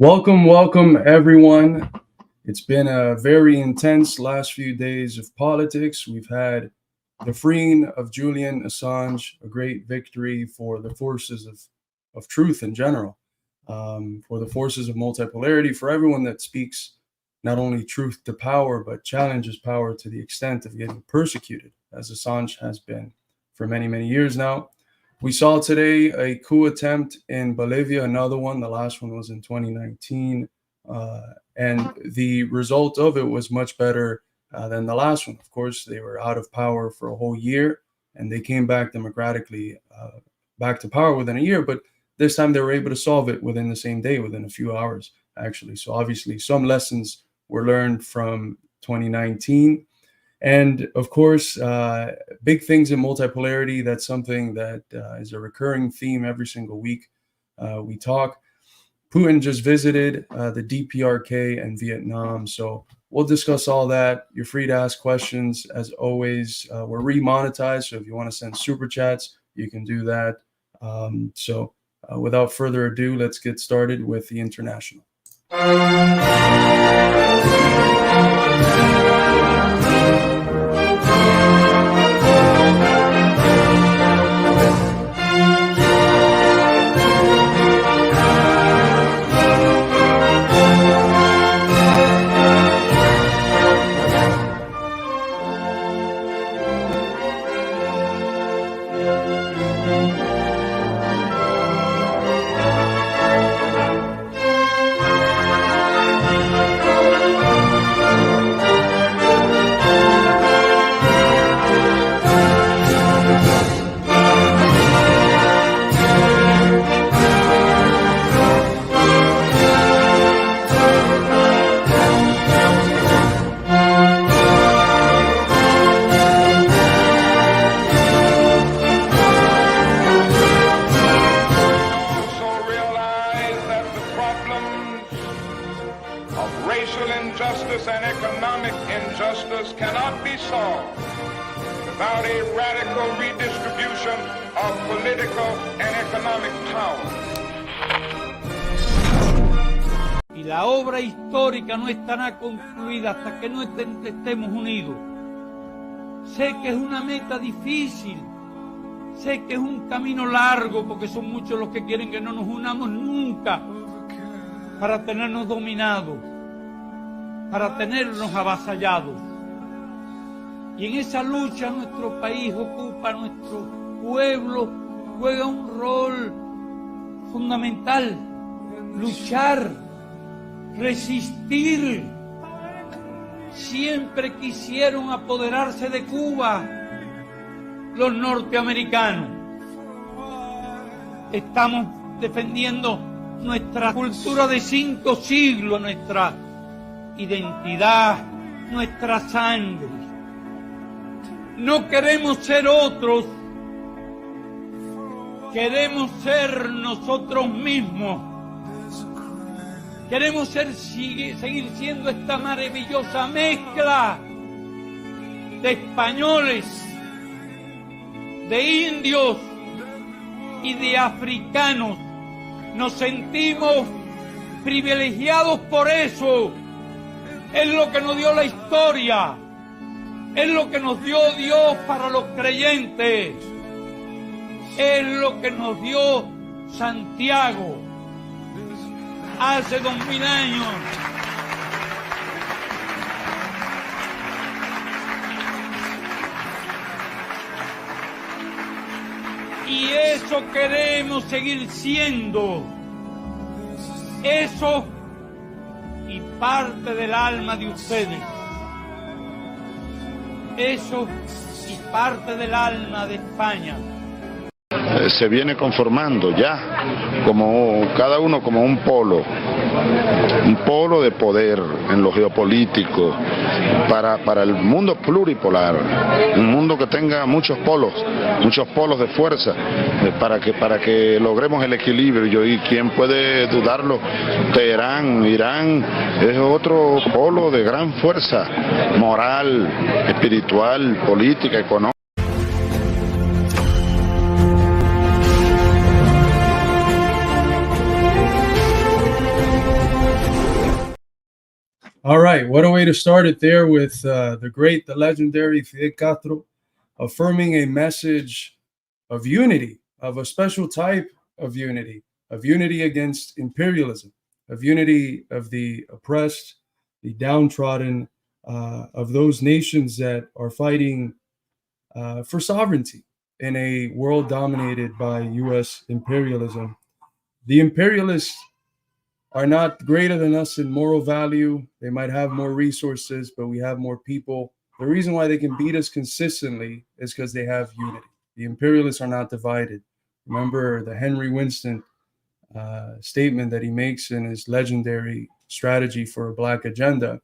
Welcome, everyone. It's been a very intense last few days of politics. We've had the freeing of Julian Assange, a great victory for the forces of truth in general, for the forces of multipolarity, for everyone that speaks not only truth to power, but challenges power to the extent of getting persecuted, as Assange has been for many, many years now. We saw today a coup attempt in Bolivia, another one. The last one was in 2019. And the result of it was much better than the last one. Of course, they were out of power for a whole year, and they came back democratically back to power within a year. But this time they were able to solve it within the same day, within a few hours, actually. So obviously some lessons were learned from 2019. And of course, big things in multipolarity. That's something that is a recurring theme every single week we talk. Putin just visited the DPRK and Vietnam. So we'll discuss all that. You're free to ask questions. As always, we're remonetized. So if you want to send super chats, you can do that. So without further ado, let's get started with the international. Y la obra histórica no estará concluida hasta que no estemos unidos. Sé que es una meta difícil, sé que es un camino largo, porque son muchos los que quieren que no nos unamos nunca para tenernos dominados, para tenernos avasallados. Y en esa lucha nuestro país ocupa, nuestro pueblo juega un rol fundamental. Luchar, resistir. Siempre quisieron apoderarse de Cuba los norteamericanos. Estamos defendiendo nuestra cultura de 5 siglos, nuestra identidad, nuestra sangre. No queremos ser otros, queremos ser nosotros mismos. Queremos seguir siendo esta maravillosa mezcla de españoles, de indios y de africanos. Nos sentimos privilegiados por eso. Es lo que nos dio la historia. Es lo que nos dio Dios para los creyentes. Es lo que nos dio Santiago hace 2000 años. Y eso queremos seguir siendo. Eso y parte del alma de ustedes. Eso y parte del alma de España. Se viene conformando ya, como cada uno como un polo de poder en lo geopolítico para el mundo pluripolar, un mundo que tenga muchos polos de fuerza, para que logremos el equilibrio. Y quién puede dudarlo, Teherán, Irán, es otro polo de gran fuerza moral, espiritual, política, económica. All right, what a way to start it there with the great, the legendary Fidel Castro affirming a message of unity, of a special type of unity against imperialism, of unity of the oppressed, the downtrodden, of those nations that are fighting for sovereignty in a world dominated by US imperialism. The imperialists are not greater than us in moral value. They might have more resources, but we have more people. The reason why they can beat us consistently is because they have unity. The imperialists are not divided. Remember the Henry Winston statement that he makes in his legendary strategy for a Black agenda.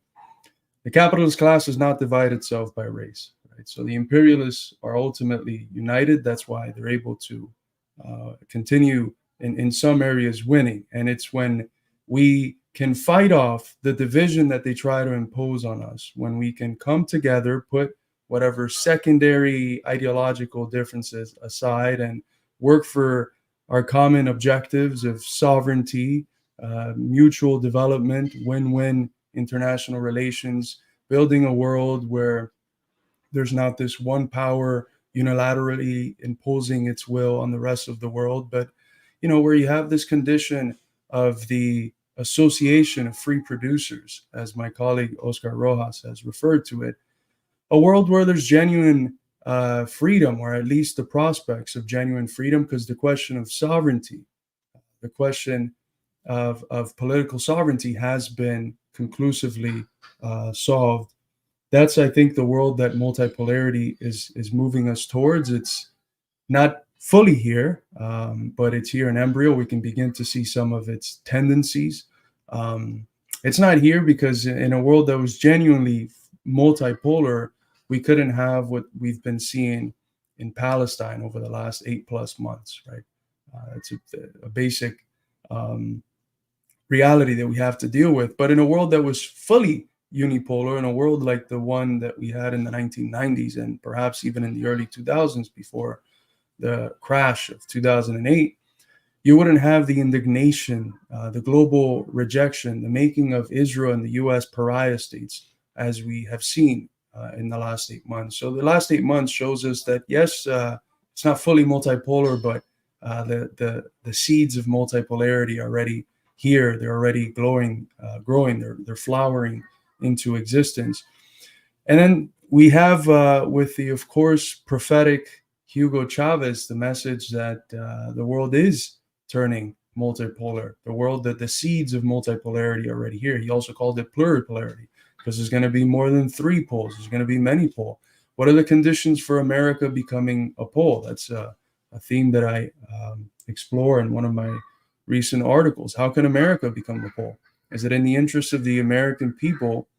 The capitalist class does not divide itself by race. Right? So the imperialists are ultimately united. That's why they're able to continue in some areas winning. And it's when we can fight off the division that they try to impose on us, when we can come together, put whatever secondary ideological differences aside, and work for our common objectives of sovereignty, mutual development, win-win international relations, building a world where there's not this one power unilaterally imposing its will on the rest of the world, but where you have this condition of the association of free producers, as my colleague Oscar Rojas has referred to it, a world where there's genuine freedom, or at least the prospects of genuine freedom, because the question of sovereignty, the question of political sovereignty has been conclusively solved. That's, I think, the world that multipolarity is moving us towards. It's not fully here, but it's here in embryo. We can begin to see some of its tendencies. It's not here because in a world that was genuinely multipolar, we couldn't have what we've been seeing in Palestine over the last 8+ months, right? It's a basic reality that we have to deal with. But in a world that was fully unipolar, in a world like the one that we had in the 1990s and perhaps even in the early 2000s before the crash of 2008, you wouldn't have the indignation, the global rejection, the making of Israel and the US pariah states, as we have seen in the last 8 months. So the last 8 months shows us that, yes, it's not fully multipolar, but the seeds of multipolarity are already here. They're already growing, they're flowering into existence. And then we have, with the, of course, prophetic Hugo Chavez, the message that the world is turning multipolar, the world that the seeds of multipolarity are already here. He also called it pluripolarity, because there's going to be more than 3 poles. There's going to be many poles. What are the conditions for America becoming a pole? That's a theme that I explore in one of my recent articles. How can America become a pole? Is it in the interest of the American people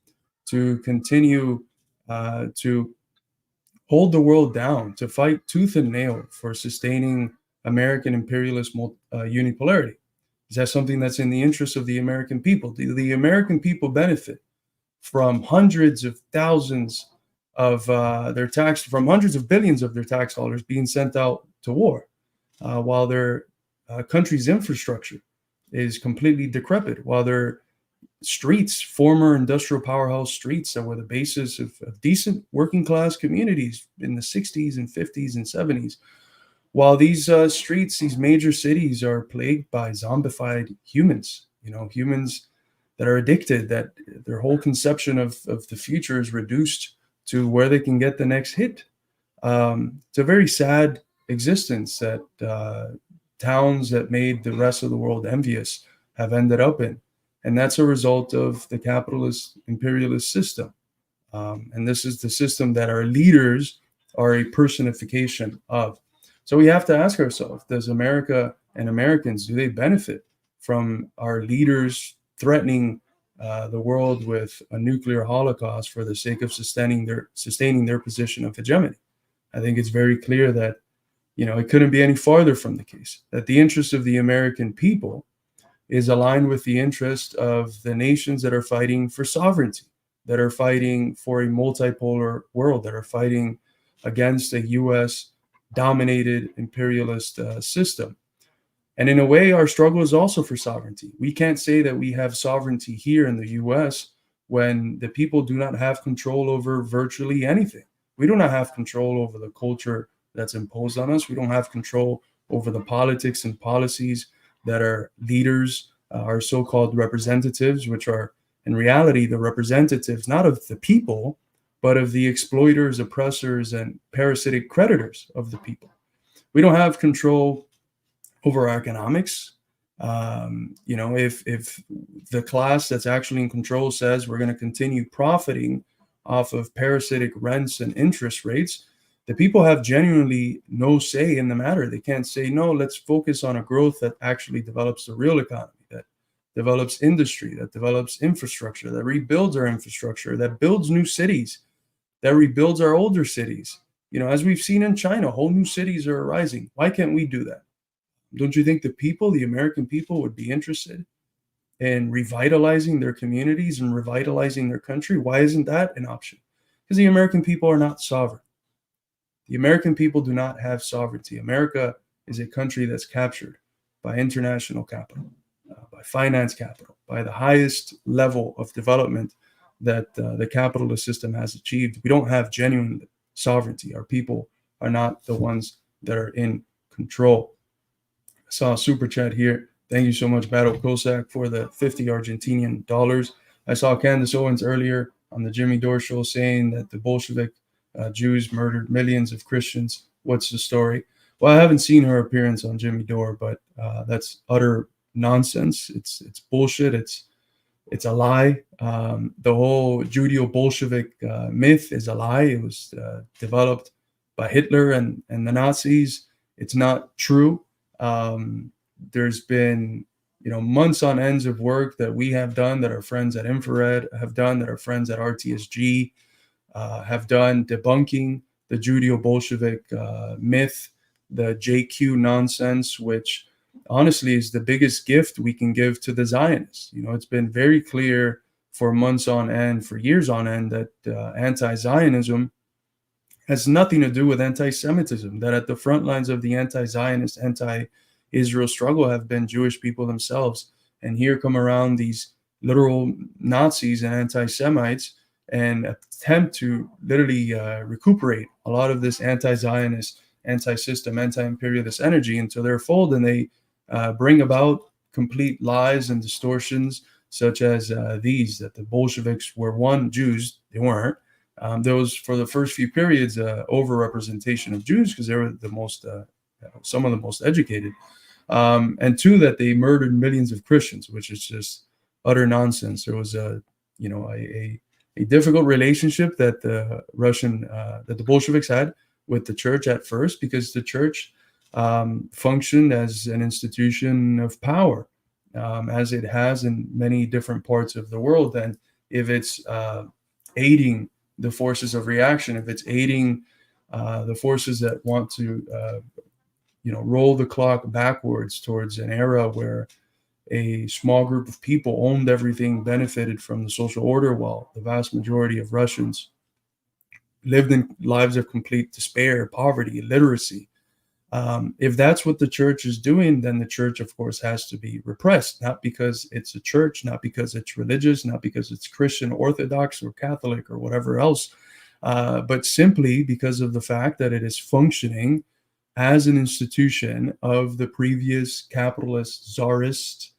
to continue to hold the world down, to fight tooth and nail for sustaining American imperialist unipolarity? Is that something that's in the interest of the American people? Do the American people benefit from hundreds of thousands of from hundreds of billions of their tax dollars being sent out to war, while their country's infrastructure is completely decrepit, while their streets, former industrial powerhouse streets that were the basis of decent working class communities in the 60s and 50s and 70s, while these streets, these major cities, are plagued by zombified humans, humans that are addicted, that their whole conception of the future is reduced to where they can get the next hit. It's a very sad existence that towns that made the rest of the world envious have ended up in. And that's a result of the capitalist imperialist system. And this is the system that our leaders are a personification of. So we have to ask ourselves, does America and Americans, do they benefit from our leaders threatening the world with a nuclear holocaust for the sake of sustaining their position of hegemony? I think it's very clear that, it couldn't be any farther from the case, that the interest of the American people is aligned with the interest of the nations that are fighting for sovereignty, that are fighting for a multipolar world, that are fighting against a US dominated imperialist system. And in a way, our struggle is also for sovereignty. We can't say that we have sovereignty here in the US when the people do not have control over virtually anything. We do not have control over the culture that's imposed on us. We don't have control over the politics and policies that our leaders, our so-called representatives, which are in reality the representatives not of the people, but of the exploiters, oppressors, and parasitic creditors of the people. We don't have control over our economics. If the class that's actually in control says we're going to continue profiting off of parasitic rents and interest rates, the people have genuinely no say in the matter. They can't say, no, let's focus on a growth that actually develops the real economy, that develops industry, that develops infrastructure, that rebuilds our infrastructure, that builds new cities, that rebuilds our older cities. As we've seen in China, whole new cities are arising. Why can't we do that? Don't you think the American people would be interested in revitalizing their communities and revitalizing their country? Why isn't that an option? Because the American people are not sovereign. The American people do not have sovereignty. America is a country that's captured by international capital, by finance capital, by the highest level of development that the capitalist system has achieved. We don't have genuine sovereignty. Our people are not the ones that are in control. I saw a super chat here. Thank you so much, Battle Cossack, for the 50 Argentinian dollars. I saw Candace Owens earlier on the Jimmy Dore show saying that the Bolshevik Jews murdered millions of Christians. What's the story? Well, I haven't seen her appearance on Jimmy Dore, but that's utter nonsense. It's bullshit. It's a lie. The whole Judeo-Bolshevik myth is a lie. It was developed by Hitler and the Nazis. It's not true. There's been months on ends of work that we have done, that our friends at Infrared have done, that our friends at RTSG have done, debunking the Judeo-Bolshevik myth, the JQ nonsense, which honestly is the biggest gift we can give to the Zionists. It's been very clear for months on end, for years on end, that anti-Zionism has nothing to do with anti-Semitism, that at the front lines of the anti-Zionist, anti-Israel struggle have been Jewish people themselves. And here come around these literal Nazis and anti-Semites and attempt to literally recuperate a lot of this anti-Zionist, anti-system, anti-imperialist energy into their fold. And they bring about complete lies and distortions, such as these, that the Bolsheviks were Jews. They weren't. There was, for the first few periods, overrepresentation of Jews because they were the most, some of the most educated. And two, that they murdered millions of Christians, which is just utter nonsense. There was a difficult relationship that the Bolsheviks had with the church at first, because the church functioned as an institution of power, as it has in many different parts of the world. And if it's aiding the forces of reaction, if it's aiding the forces that want to, roll the clock backwards towards an era where a small group of people owned everything, benefited from the social order, while the vast majority of Russians lived in lives of complete despair, poverty, illiteracy. If that's what the church is doing, then the church, of course, has to be repressed, not because it's a church, not because it's religious, not because it's Christian, Orthodox, or Catholic, or whatever else, but simply because of the fact that it is functioning as an institution of the previous capitalist, czarist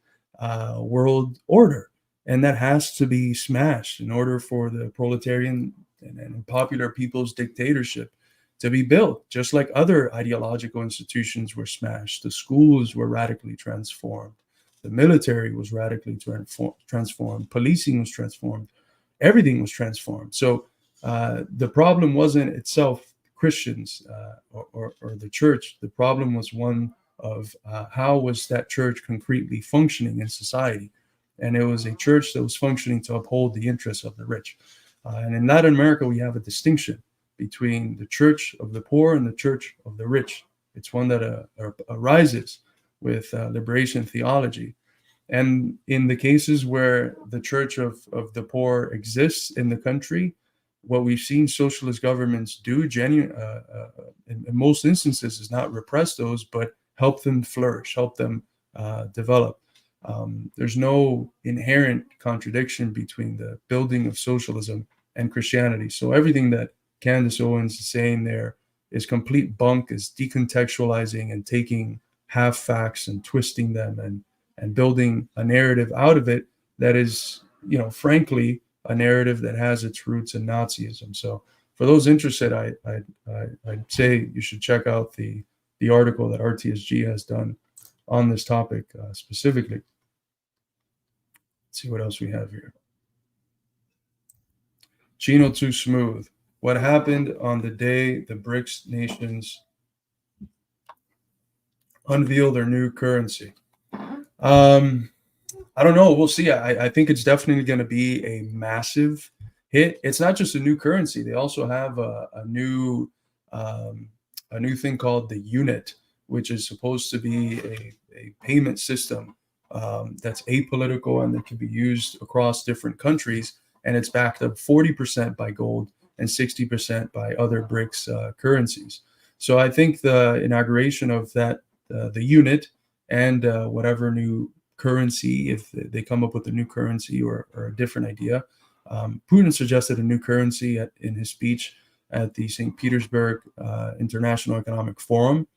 world order. And that has to be smashed in order for the proletarian and popular people's dictatorship to be built, just like other ideological institutions were smashed. The schools were radically transformed. The military was radically transformed. Policing was transformed. Everything was transformed. So the problem wasn't itself Christians or the church. The problem was one of how was that church concretely functioning in society. And it was a church that was functioning to uphold the interests of the rich. And in Latin America, we have a distinction between the church of the poor and the church of the rich. It's one that arises with liberation theology. And in the cases where the church of the poor exists in the country, what we've seen socialist governments do in most instances is not repress those, but help them flourish, help them develop. There's no inherent contradiction between the building of socialism and Christianity. So everything that Candace Owens is saying there is complete bunk, is decontextualizing and taking half facts and twisting them and building a narrative out of it that is, frankly, a narrative that has its roots in Nazism. So for those interested, I'd say you should check out the article that RTSG has done on this topic specifically. Let's see what else we have here. Chino Too Smooth. What happened on the day the BRICS nations unveil their new currency? I don't know. We'll see. I think it's definitely going to be a massive hit. It's not just a new currency. They also have a new thing called the unit, which is supposed to be a payment system that's apolitical and that can be used across different countries. And it's backed up 40% by gold and 60% by other BRICS currencies. So I think the inauguration of that, the unit, and whatever new currency, if they come up with a new currency or a different idea. Putin suggested a new currency in his speech at the St. Petersburg International Economic Forum.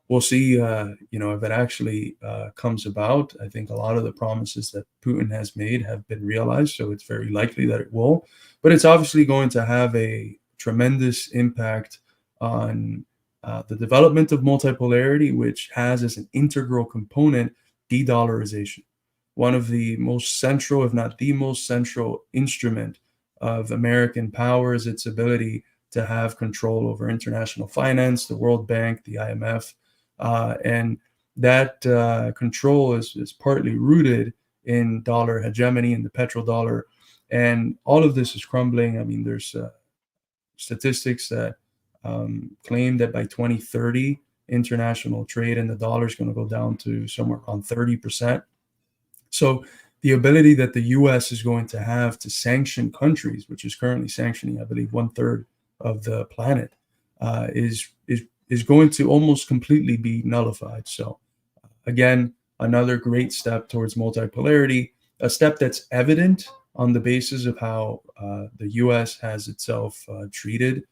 We'll see, if it actually comes about. I think a lot of the promises that Putin has made have been realized, so it's very likely that it will. But it's obviously going to have a tremendous impact on the development of multipolarity, which has as an integral component de-dollarization. One of the most central, if not the most central instrument of American power is its ability to have control over international finance, the World Bank, the IMF. And that control is partly rooted in dollar hegemony and the petrodollar. And all of this is crumbling. I mean, there's statistics that claim that by 2030, international trade in the dollar is going to go down to somewhere around 30%. So the ability that the U.S. is going to have to sanction countries, which is currently sanctioning, I believe, 1/3 of the planet, is going to almost completely be nullified. So again, another great step towards multipolarity, a step that's evident on the basis of how the U.S. has itself treated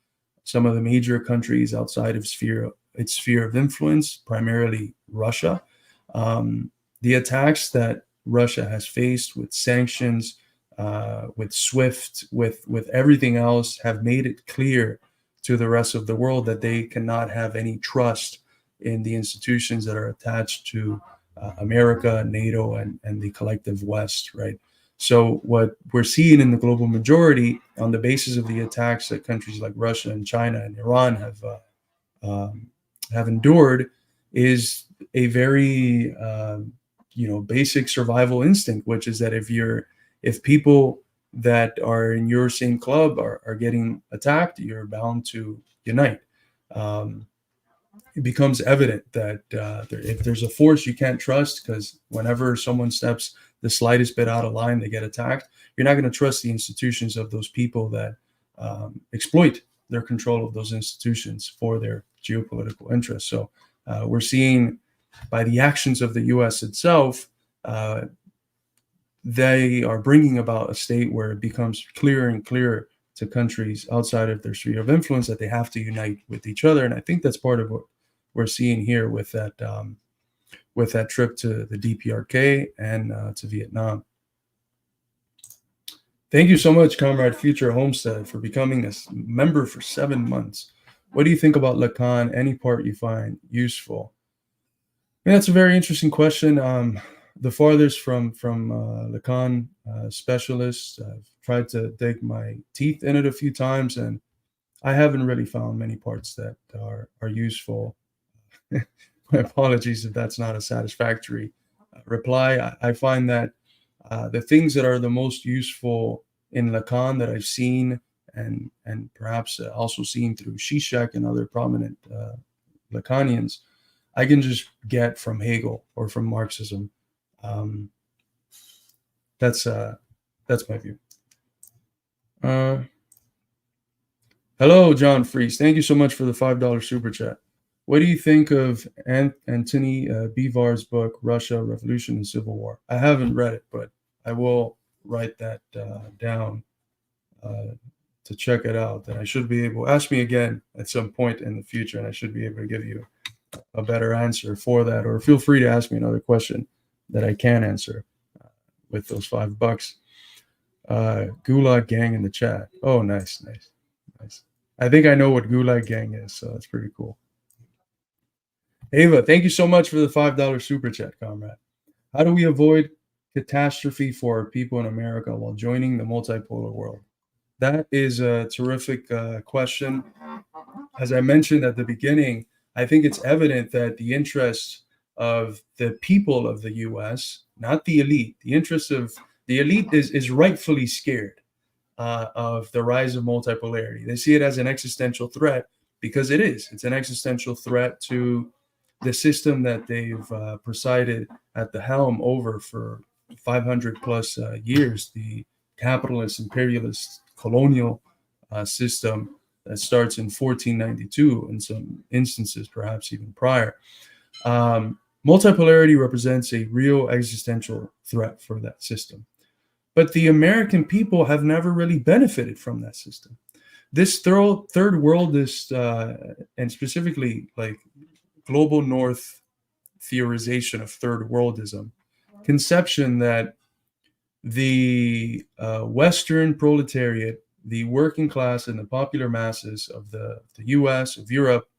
some of the major countries outside of its sphere of influence, primarily Russia. The attacks that Russia has faced with sanctions, with SWIFT, with everything else, have made it clear to the rest of the world that they cannot have any trust in the institutions that are attached to America, NATO, and the collective West, right? So what we're seeing in the global majority, on the basis of the attacks that countries like Russia and China and Iran have endured, is a very basic survival instinct, which is that if people that are in your same club are getting attacked, you're bound to unite. It becomes evident that if there's a force you can't trust, because whenever someone steps the slightest bit out of line, they get attacked. You're not going to trust the institutions of those people that exploit their control of those institutions for their geopolitical interests. So we're seeing, by the actions of the U.S. itself, they are bringing about a state where it becomes clearer and clearer to countries outside of their sphere of influence that they have to unite with each other. And I think that's part of what we're seeing here with that trip to the DPRK and to Vietnam. Thank you so much, Comrade Future Homestead, for becoming a member for 7 months. What do you think about Lacan? Any part you find useful? Yeah, that's a very interesting question. The farthest from Lacan specialist, I've tried to dig my teeth in it a few times, and I haven't really found many parts that are useful. My apologies if that's not a satisfactory reply. I find that the things that are the most useful in Lacan that I've seen and perhaps also seen through Zizek and other prominent Lacanians, I can just get from Hegel or from Marxism. That's my view. Hello, John Freeze. Thank you so much for the $5 super chat. What do you think of Antony Bevar's book, Russia, Revolution and Civil War? I haven't read it, but I will write that down to check it out. And I should be able, ask me again at some point in the future, and I should be able to give you a better answer for that. Or feel free to ask me another question that I can answer with those $5. Gulag Gang in the chat. Oh, nice. I think I know what Gulag Gang is, so that's pretty cool. Ava, thank you so much for the $5 super chat, comrade. How do we avoid catastrophe for our people in America while joining the multipolar world? That is a terrific question. As I mentioned at the beginning, I think it's evident that the interests of the people of the U.S., not the elite, the interests of the elite is rightfully scared of the rise of multipolarity. They see it as an existential threat because it is. It's an existential threat to the system that they've presided at the helm over for 500 plus years, the capitalist, imperialist, colonial system that starts in 1492, in some instances, perhaps even prior. Multipolarity represents a real existential threat for that system. But the American people have never really benefited from that system. This third worldist, and specifically like global north theorization of third worldism, conception that the Western proletariat, the working class and the popular masses of the US, of Europe,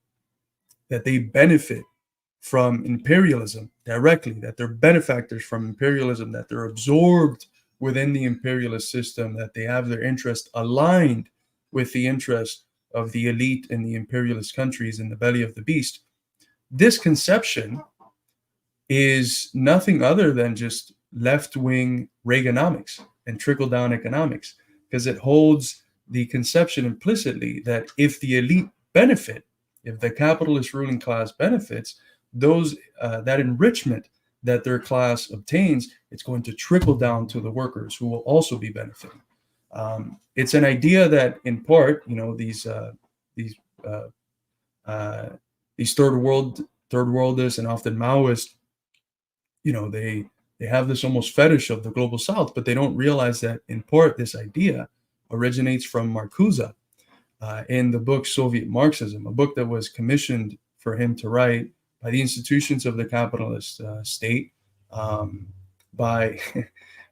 that they benefit from imperialism directly, that they're benefactors from imperialism, that they're absorbed within the imperialist system, that they have their interest aligned with the interest of the elite in the imperialist countries in the belly of the beast. This conception is nothing other than just left-wing Reaganomics and trickle-down economics, because it holds the conception implicitly that if the elite benefit, if the capitalist ruling class benefits, those that enrichment that their class obtains, it's going to trickle down to the workers who will also be benefiting. It's an idea that, in part, these third worldists and often Maoists, they have this almost fetish of the global South, but they don't realize that, in part, this idea originates from Marcuse in the book Soviet Marxism, a book that was commissioned for him to write by the institutions of the capitalist state, by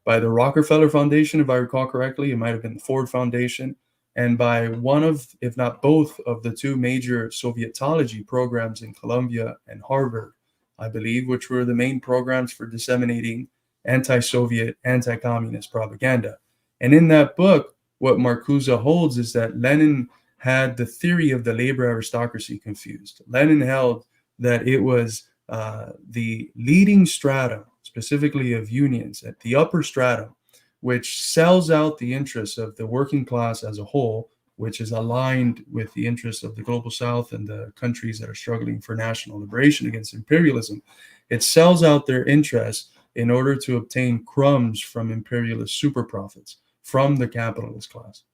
the Rockefeller Foundation, if I recall correctly. It might have been the Ford Foundation, and by one of, if not both, of the two major Sovietology programs in Columbia and Harvard, I believe, which were the main programs for disseminating anti-Soviet, anti-communist propaganda. And in that book, what Marcuse holds is that Lenin had the theory of the labor aristocracy confused. Lenin held that it was the leading stratum, specifically of unions, at the upper stratum, which sells out the interests of the working class as a whole, which is aligned with the interests of the global South and the countries that are struggling for national liberation against imperialism. It sells out their interests in order to obtain crumbs from imperialist super profits from the capitalist class.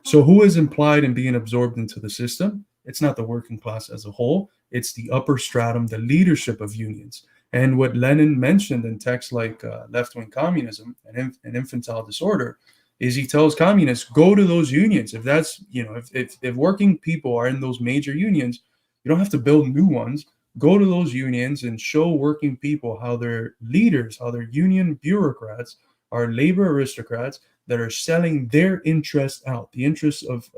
So who is implied in being absorbed into the system? It's not the working class as a whole. It's the upper stratum, the leadership of unions. And what Lenin mentioned in texts like Left-Wing Communism and Infantile Disorder is he tells communists, go to those unions. If that's, if working people are in those major unions, you don't have to build new ones. Go to those unions and show working people how their leaders, how their union bureaucrats are labor aristocrats that are selling their interests out, the interests of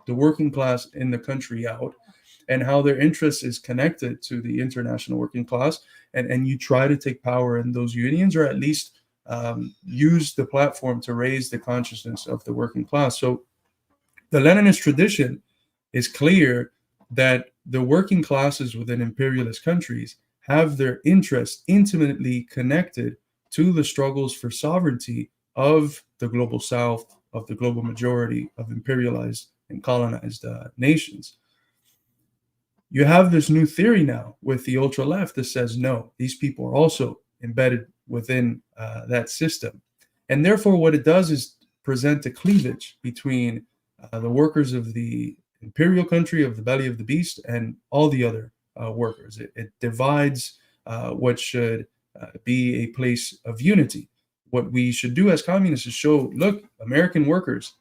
the working class in the country out, and how their interest is connected to the international working class. And you try to take power in those unions, or at least use the platform to raise the consciousness of the working class. So the Leninist tradition is clear that the working classes within imperialist countries have their interests intimately connected to the struggles for sovereignty of the global South, of the global majority of imperialized and colonized nations. You have this new theory now with the ultra left that says, no, these people are also embedded within that system. And therefore, what it does is present a cleavage between the workers of the imperial country, of the belly of the beast, and all the other workers. It divides what should be a place of unity. What we should do as communists is show, look, American workers,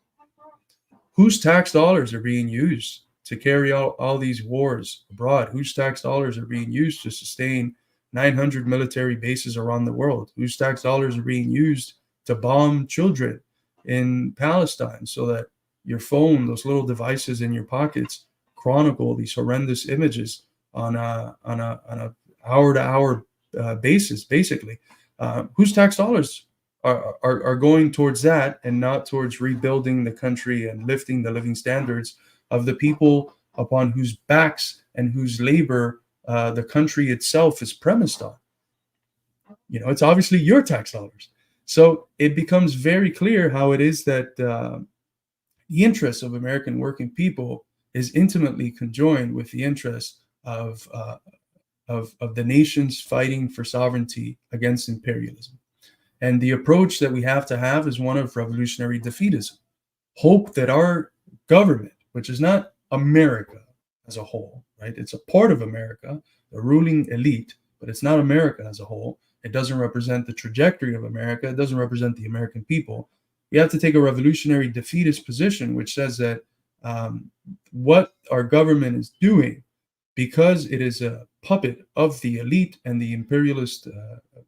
whose tax dollars are being used to carry out all these wars abroad, whose tax dollars are being used to sustain 900 military bases around the world, whose tax dollars are being used to bomb children in Palestine so that your phone, those little devices in your pockets, chronicle these horrendous images on a hour-to-hour basis, basically. Whose tax dollars are going towards that and not towards rebuilding the country and lifting the living standards of the people upon whose backs and whose labor the country itself is premised on? It's obviously your tax dollars. So it becomes very clear how it is that the interests of American working people is intimately conjoined with the interests of the nations fighting for sovereignty against imperialism. And the approach that we have to have is one of revolutionary defeatism. Hope that our government, which is not America as a whole, right? It's a part of America, the ruling elite, but it's not America as a whole. It doesn't represent the trajectory of America. It doesn't represent the American people. We have to take a revolutionary defeatist position, which says that what our government is doing, because it is a puppet of the elite and the imperialist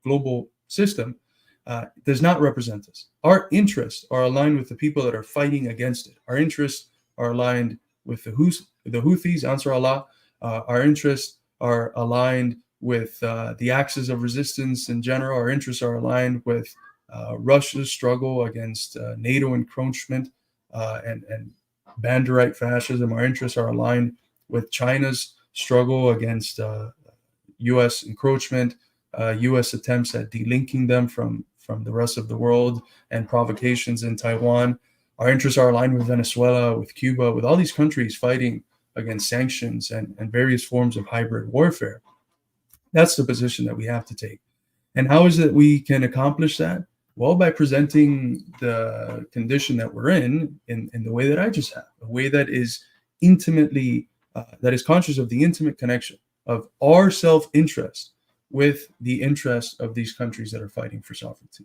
global system, does not represent us. Our interests are aligned with the people that are fighting against it. Our interests are aligned with the Houthis, Ansar Allah. Our interests are aligned with the axis of resistance in general. Our interests are aligned with Russia's struggle against NATO encroachment and Banderite fascism. Our interests are aligned with China's struggle against U.S. encroachment, U.S. attempts at delinking them from the rest of the world, and provocations in Taiwan. Our interests are aligned with Venezuela, with Cuba, with all these countries fighting against sanctions and various forms of hybrid warfare. That's the position that we have to take. And how is it we can accomplish that? Well, by presenting the condition that we're in the way that I just have, a way that is intimately, that is conscious of the intimate connection of our self-interest with the interests of these countries that are fighting for sovereignty.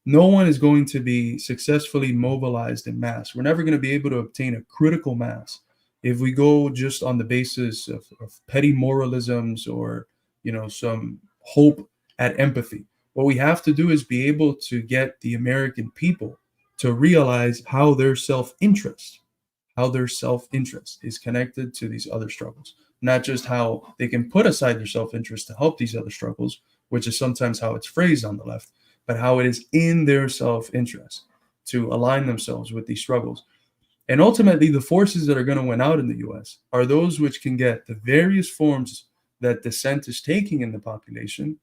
No one is going to be successfully mobilized in mass. We're never going to be able to obtain a critical mass if we go just on the basis of petty moralisms or some hope at empathy. What we have to do is be able to get the American people to realize how their self-interest is connected to these other struggles. Not just how they can put aside their self-interest to help these other struggles, which is sometimes how it's phrased on the left, but how it is in their self-interest to align themselves with these struggles. And ultimately, the forces that are going to win out in the US are those which can get the various forms that dissent is taking in the population,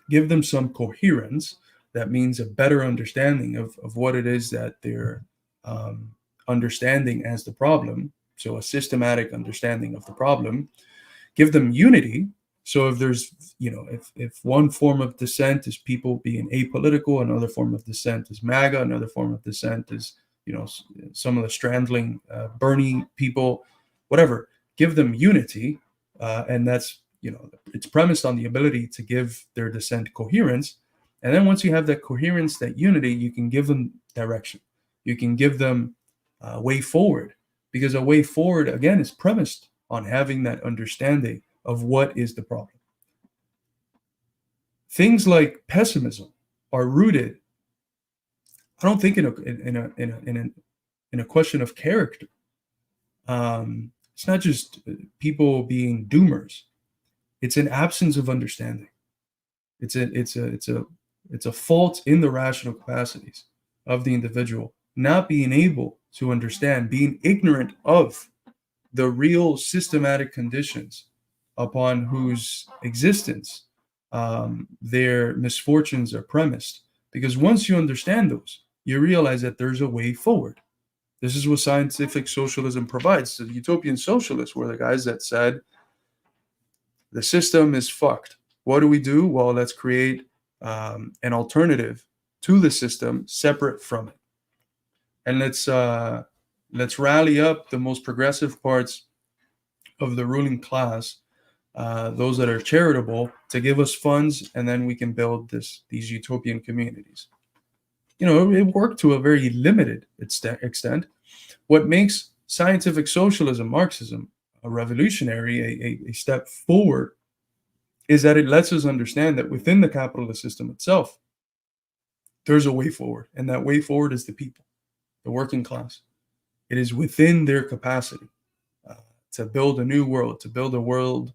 give them some coherence. That means a better understanding of what it is that they're understanding as the problem. So a systematic understanding of the problem. Give them unity. So if there's, if one form of dissent is people being apolitical, another form of dissent is MAGA, another form of dissent is, some of the Strandling, Bernie people, whatever. Give them unity, and that's, it's premised on the ability to give their dissent coherence. And then once you have that coherence, that unity, you can give them direction. You can give them a way forward. Because a way forward, again, is premised on having that understanding of what is the problem. Things like pessimism are rooted, I don't think, in a question of character. It's not just people being doomers. It's an absence of understanding. It's a fault in the rational capacities of the individual, not being able to understand, being ignorant of the real systematic conditions upon whose existence their misfortunes are premised. Because once you understand those, you realize that there's a way forward. This is what scientific socialism provides. The utopian socialists were the guys that said, the system is fucked. What do? Well, let's create an alternative to the system separate from it. And let's rally up the most progressive parts of the ruling class those that are charitable, to give us funds, and then we can build these utopian communities. It worked to a very limited extent. What makes scientific socialism, Marxism, a revolutionary, a step forward, is that it lets us understand that within the capitalist system itself, there's a way forward, and that way forward is the people, the working class. It is within their capacity to build a new world, to build a world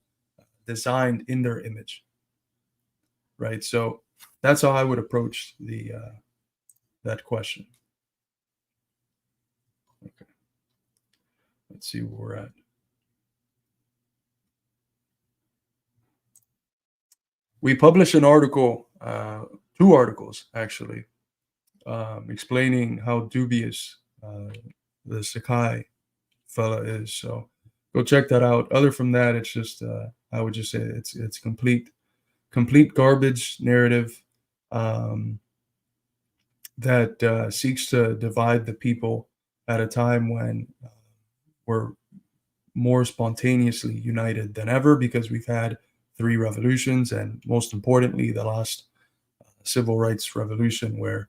designed in their image, right? So that's how I would approach that question. Okay, let's see where we're at. We published an article, 2 articles actually, explaining how dubious the Sakai fella is. So go check that out. Other from that, it's just I would just say it's complete garbage narrative that seeks to divide the people at a time when we're more spontaneously united than ever, because we've had 3 revolutions, and most importantly, the last civil rights revolution, where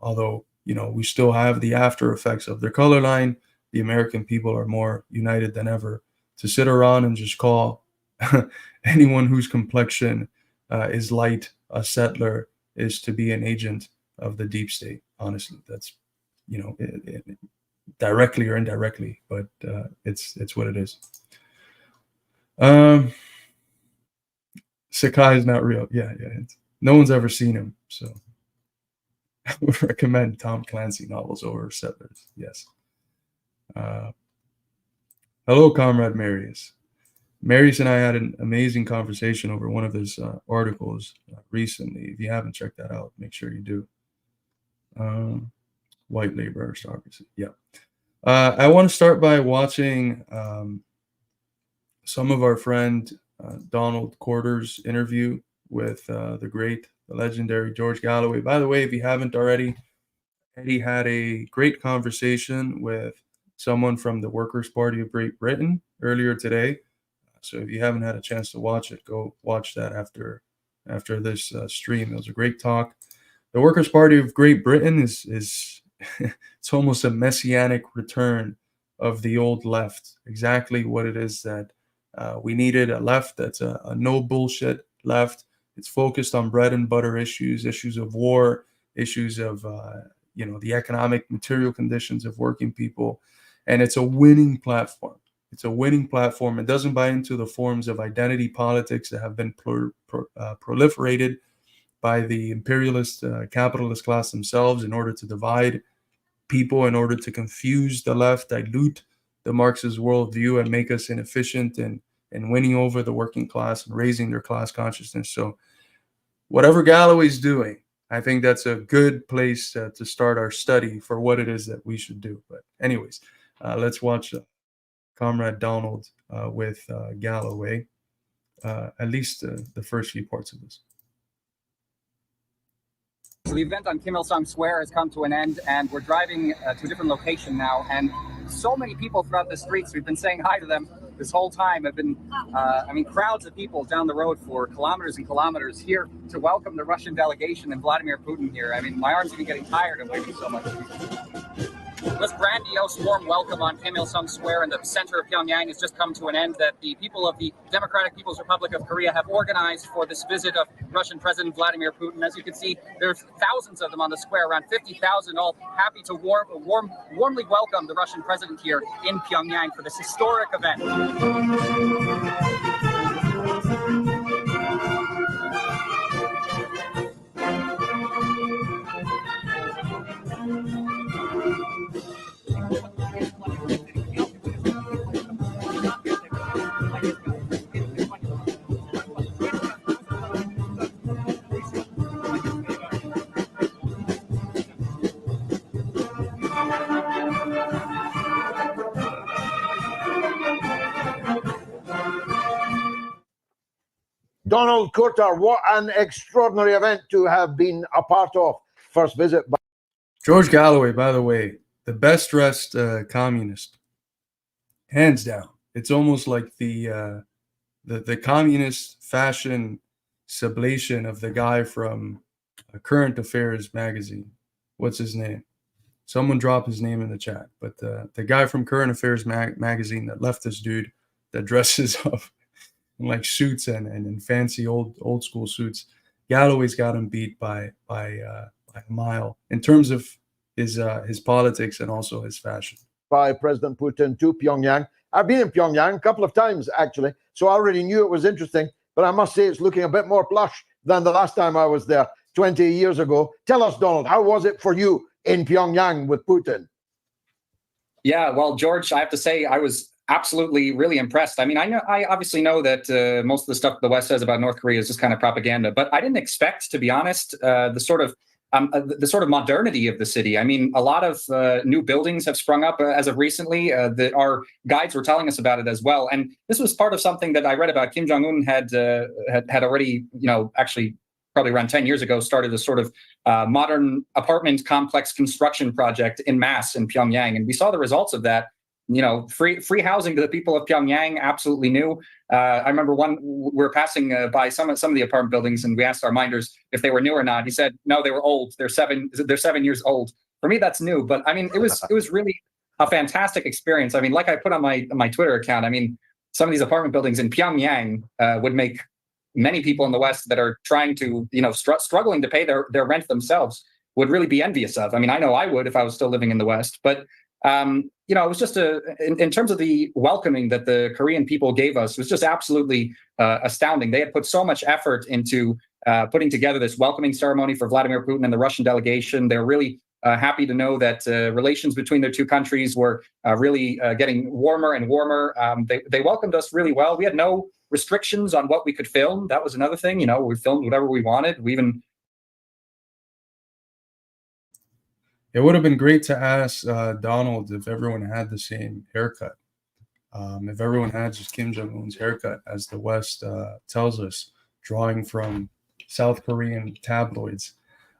although we still have the after effects of their color line, the American people are more united than ever. To sit around and just call anyone whose complexion is light a settler is to be an agent of the deep state. Honestly, that's directly or indirectly, but it's what it is. Sakai is not real. Yeah. No one's ever seen him, so I would recommend Tom Clancy novels over Settlers. Yes. Hello, Comrade Marius. Marius and I had an amazing conversation over one of his articles recently. If you haven't checked that out, make sure you do. White labor aristocracy. Yeah. I want to start by watching some of our friend Donald Corder's interview with the legendary George Galloway. By the way, if you haven't already, Eddie had a great conversation with someone from the Workers' Party of Great Britain earlier today. So if you haven't had a chance to watch it, go watch that after this stream. It was a great talk. The Workers' Party of Great Britain is it's almost a messianic return of the old left. Exactly what it is that we needed, a left that's a no bullshit left. It's focused on bread and butter issues of war, issues of the economic material conditions of working people, and it's a winning platform. It's a winning platform. It doesn't buy into the forms of identity politics that have been proliferated by the imperialist capitalist class themselves in order to divide people, in order to confuse the left, dilute the Marxist worldview, and make us inefficient in winning over the working class and raising their class consciousness. So whatever Galloway's doing, I think that's a good place to start our study for what it is that we should do. But anyways, let's watch Comrade Donald with Galloway, at least the first few parts of this. So the event on Kim Il-sung Square has come to an end, and we're driving to a different location now, and so many people throughout the streets. We've been saying hi to them this whole time. Have been, crowds of people down the road for kilometers and kilometers here to welcome the Russian delegation and Vladimir Putin here. I mean, my arms have been getting tired of waiting so much. This grandiose warm welcome on Kim Il-sung Square in the center of Pyongyang has just come to an end, that the people of the Democratic People's Republic of Korea have organized for this visit of Russian President Vladimir Putin. As you can see, there's thousands of them on the square, around 50,000, all happy to warmly welcome the Russian president here in Pyongyang for this historic event. Donald Coulter, what an extraordinary event to have been a part of. First visit by George Galloway, by the way, the best dressed communist, hands down. It's almost like the the communist fashion sublation of the guy from Current Affairs magazine. What's his name? Someone drop his name in the chat. But the guy from Current Affairs magazine, that leftist dude that dresses up in like suits and in fancy old school suits, Galloway's got him beat by a mile in terms of his politics and also his fashion. By President Putin to Pyongyang. I've been in Pyongyang a couple of times, actually, so I already knew it was interesting, but I must say it's looking a bit more plush than the last time I was there 20 years ago. Tell us, Donald, how was it for you in Pyongyang with Putin? Yeah, well, George, I have to say I was absolutely really impressed. I mean, I obviously know that most of the stuff the West says about North Korea is just kind of propaganda, but I didn't expect, to be honest, the sort of modernity of the city. I mean, a lot of new buildings have sprung up as of recently. Our guides were telling us about it as well, and this was part of something that I read about. Kim Jong-un had already, actually probably around 10 years ago, started a sort of modern apartment complex construction project en masse in Pyongyang, and we saw the results of that. Free housing to the people of Pyongyang, absolutely new. I remember we were passing by some of the apartment buildings, and we asked our minders if they were new or not. He said, no, they were old. They're 7 years old. For me, that's new. But I mean, it was really a fantastic experience. I mean, like I put on my Twitter account, I mean, some of these apartment buildings in Pyongyang would make many people in the West that are trying to, struggling to pay their rent themselves would really be envious of. I mean, I know I would if I was still living in the West, but it was just in terms of the welcoming that the Korean people gave us, it was just absolutely astounding. They had put so much effort into putting together this welcoming ceremony for Vladimir Putin and the Russian delegation. They're really happy to know that relations between their two countries were really getting warmer and warmer. They welcomed us really well. We had no restrictions on what we could film. That was another thing. We filmed whatever we wanted. We even It would have been great to ask Donald if everyone had the same haircut. If everyone had just Kim Jong-un's haircut, as the West tells us, drawing from South Korean tabloids.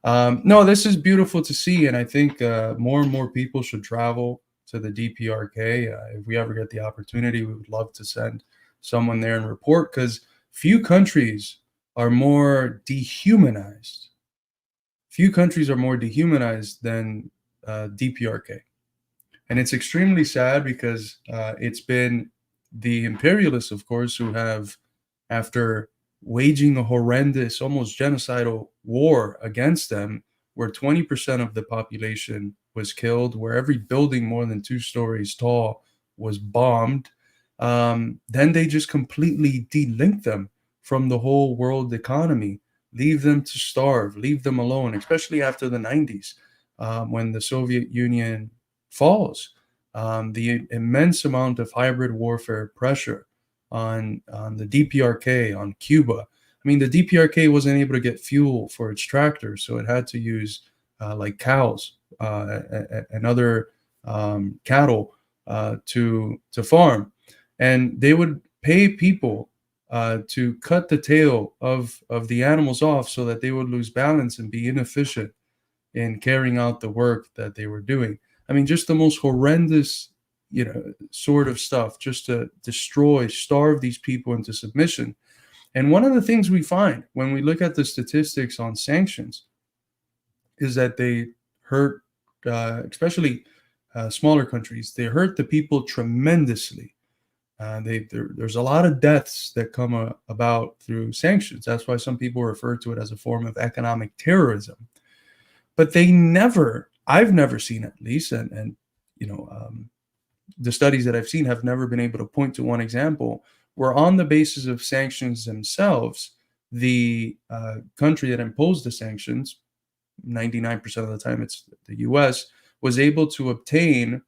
No, this is beautiful to see, and I think more and more people should travel to the DPRK. If we ever get the opportunity, we would love to send someone there and report, because few countries are more dehumanized. Few countries are more dehumanized than DPRK. And it's extremely sad because it's been the imperialists, of course, who have, after waging a horrendous, almost genocidal war against them, where 20% of the population was killed, where every building more than 2 stories tall was bombed, then they just completely de-link them from the whole world economy. Leave them to starve, leave them alone, especially after the 90s, when the Soviet Union falls. The immense amount of hybrid warfare pressure on the DPRK, on Cuba. I mean, the DPRK wasn't able to get fuel for its tractors, so it had to use like cows and other cattle to farm. And they would pay people to cut the tail of the animals off so that they would lose balance and be inefficient in carrying out the work that they were doing. I mean, just the most horrendous, sort of stuff, just to destroy, starve these people into submission. And one of the things we find when we look at the statistics on sanctions is that they hurt, especially smaller countries, they hurt the people tremendously. There's a lot of deaths that come about through sanctions. That's why some people refer to it as a form of economic terrorism. But I've never seen, at least, and the studies that I've seen have never been able to point to one example where, on the basis of sanctions themselves, the country that imposed the sanctions, 99% of the time it's the US, was able to obtain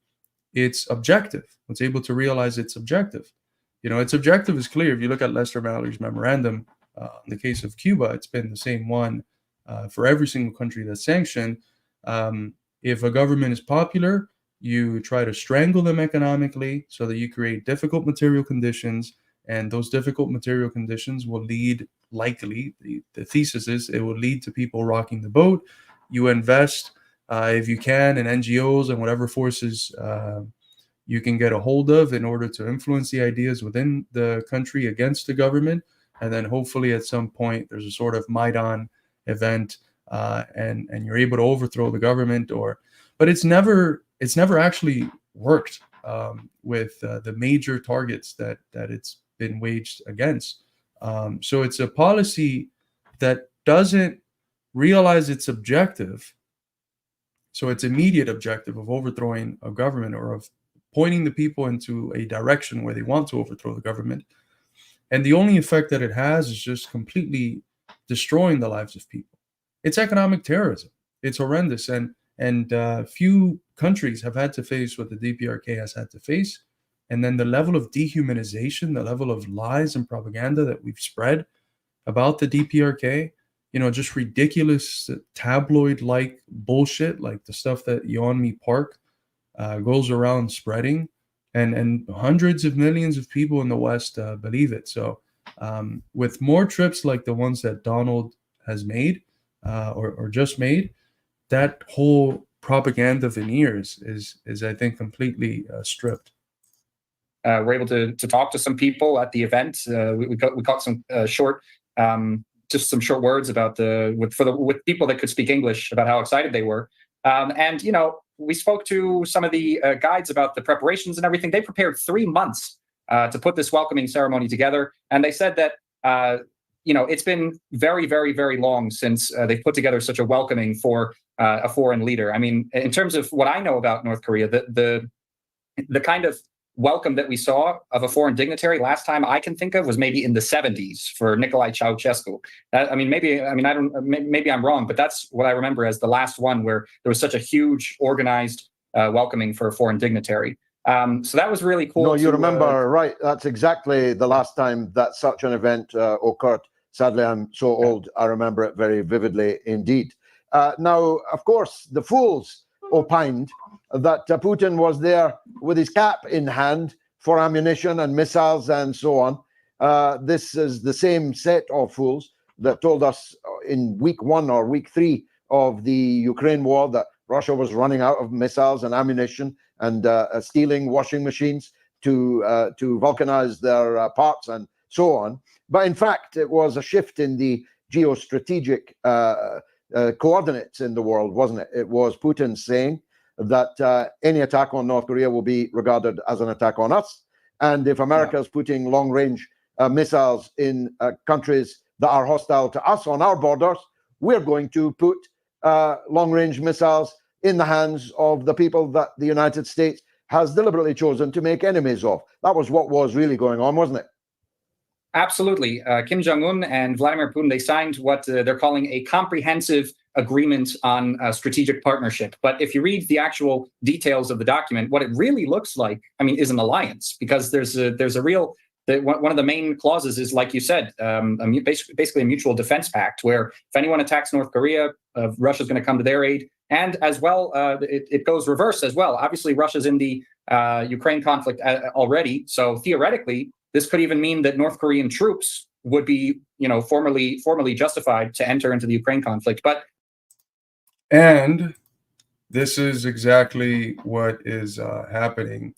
its objective, was able to realize its objective. Its objective is clear. If you look at Lester Mallory's memorandum, in the case of Cuba, it's been the same one for every single country that's sanctioned. If a government is popular, you try to strangle them economically so that you create difficult material conditions, and those difficult material conditions will lead, likely, the thesis is, it will lead to people rocking the boat. You invest, if you can, in NGOs and whatever forces you can get a hold of in order to influence the ideas within the country against the government. And then hopefully at some point there's a sort of Maidan event, and you're able to overthrow the government. But it's never actually worked with the major targets that it's been waged against. So it's a policy that doesn't realize its objective. So its immediate objective of overthrowing a government, or of pointing the people into a direction where they want to overthrow the government. And the only effect that it has is just completely destroying the lives of people. It's economic terrorism. It's horrendous. And few countries have had to face what the DPRK has had to face. And then the level of dehumanization, the level of lies and propaganda that we've spread about the DPRK, just ridiculous tabloid-like bullshit, like the stuff that Yeonmi Park goes around spreading, and hundreds of millions of people in the West believe it. So with more trips like the ones that Donald has made or just made, that whole propaganda veneers is I think completely stripped. We're able to talk to some people at the event. We caught some short words about with people that could speak English about how excited they were. And we spoke to some of the guides about the preparations and everything. They prepared 3 months to put this welcoming ceremony together, and they said that it's been very, very, very long since they've put together such a welcoming for a foreign leader. I mean, in terms of what I know about North Korea, the kind of welcome that we saw of a foreign dignitary last time I can think of was maybe in the 70s for Nicolae Ceausescu. Maybe I'm wrong, but that's what I remember as the last one where there was such a huge organized welcoming for a foreign dignitary. So that was really cool. No, you remember right. That's exactly the last time that such an event occurred. Sadly, I'm so old, I remember it very vividly indeed. Now, of course, the fools opined that Putin was there with his cap in hand for ammunition and missiles and so on. This is the same set of fools that told us in week 1 or week 3 of the Ukraine war that Russia was running out of missiles and ammunition and stealing washing machines to vulcanize their parts and so on. But in fact, it was a shift in the geostrategic coordinates in the world, wasn't it? It was Putin saying that any attack on North Korea will be regarded as an attack on us. And if America is putting long-range missiles in countries that are hostile to us on our borders, we're going to put long-range missiles in the hands of the people that the United States has deliberately chosen to make enemies of. That was what was really going on, wasn't it? Absolutely. Kim Jong-un and Vladimir Putin, they signed what they're calling a comprehensive agreement on strategic partnership. But if you read the actual details of the document, what it really looks like, is an alliance, because there's a real, one of the main clauses is, like you said, basically a mutual defense pact, where if anyone attacks North Korea, Russia's going to come to their aid. And as well, it goes reverse as well. Obviously, Russia's in the Ukraine conflict already. So theoretically, this could even mean that North Korean troops would be, formally justified to enter into the Ukraine conflict. And this is exactly what is happening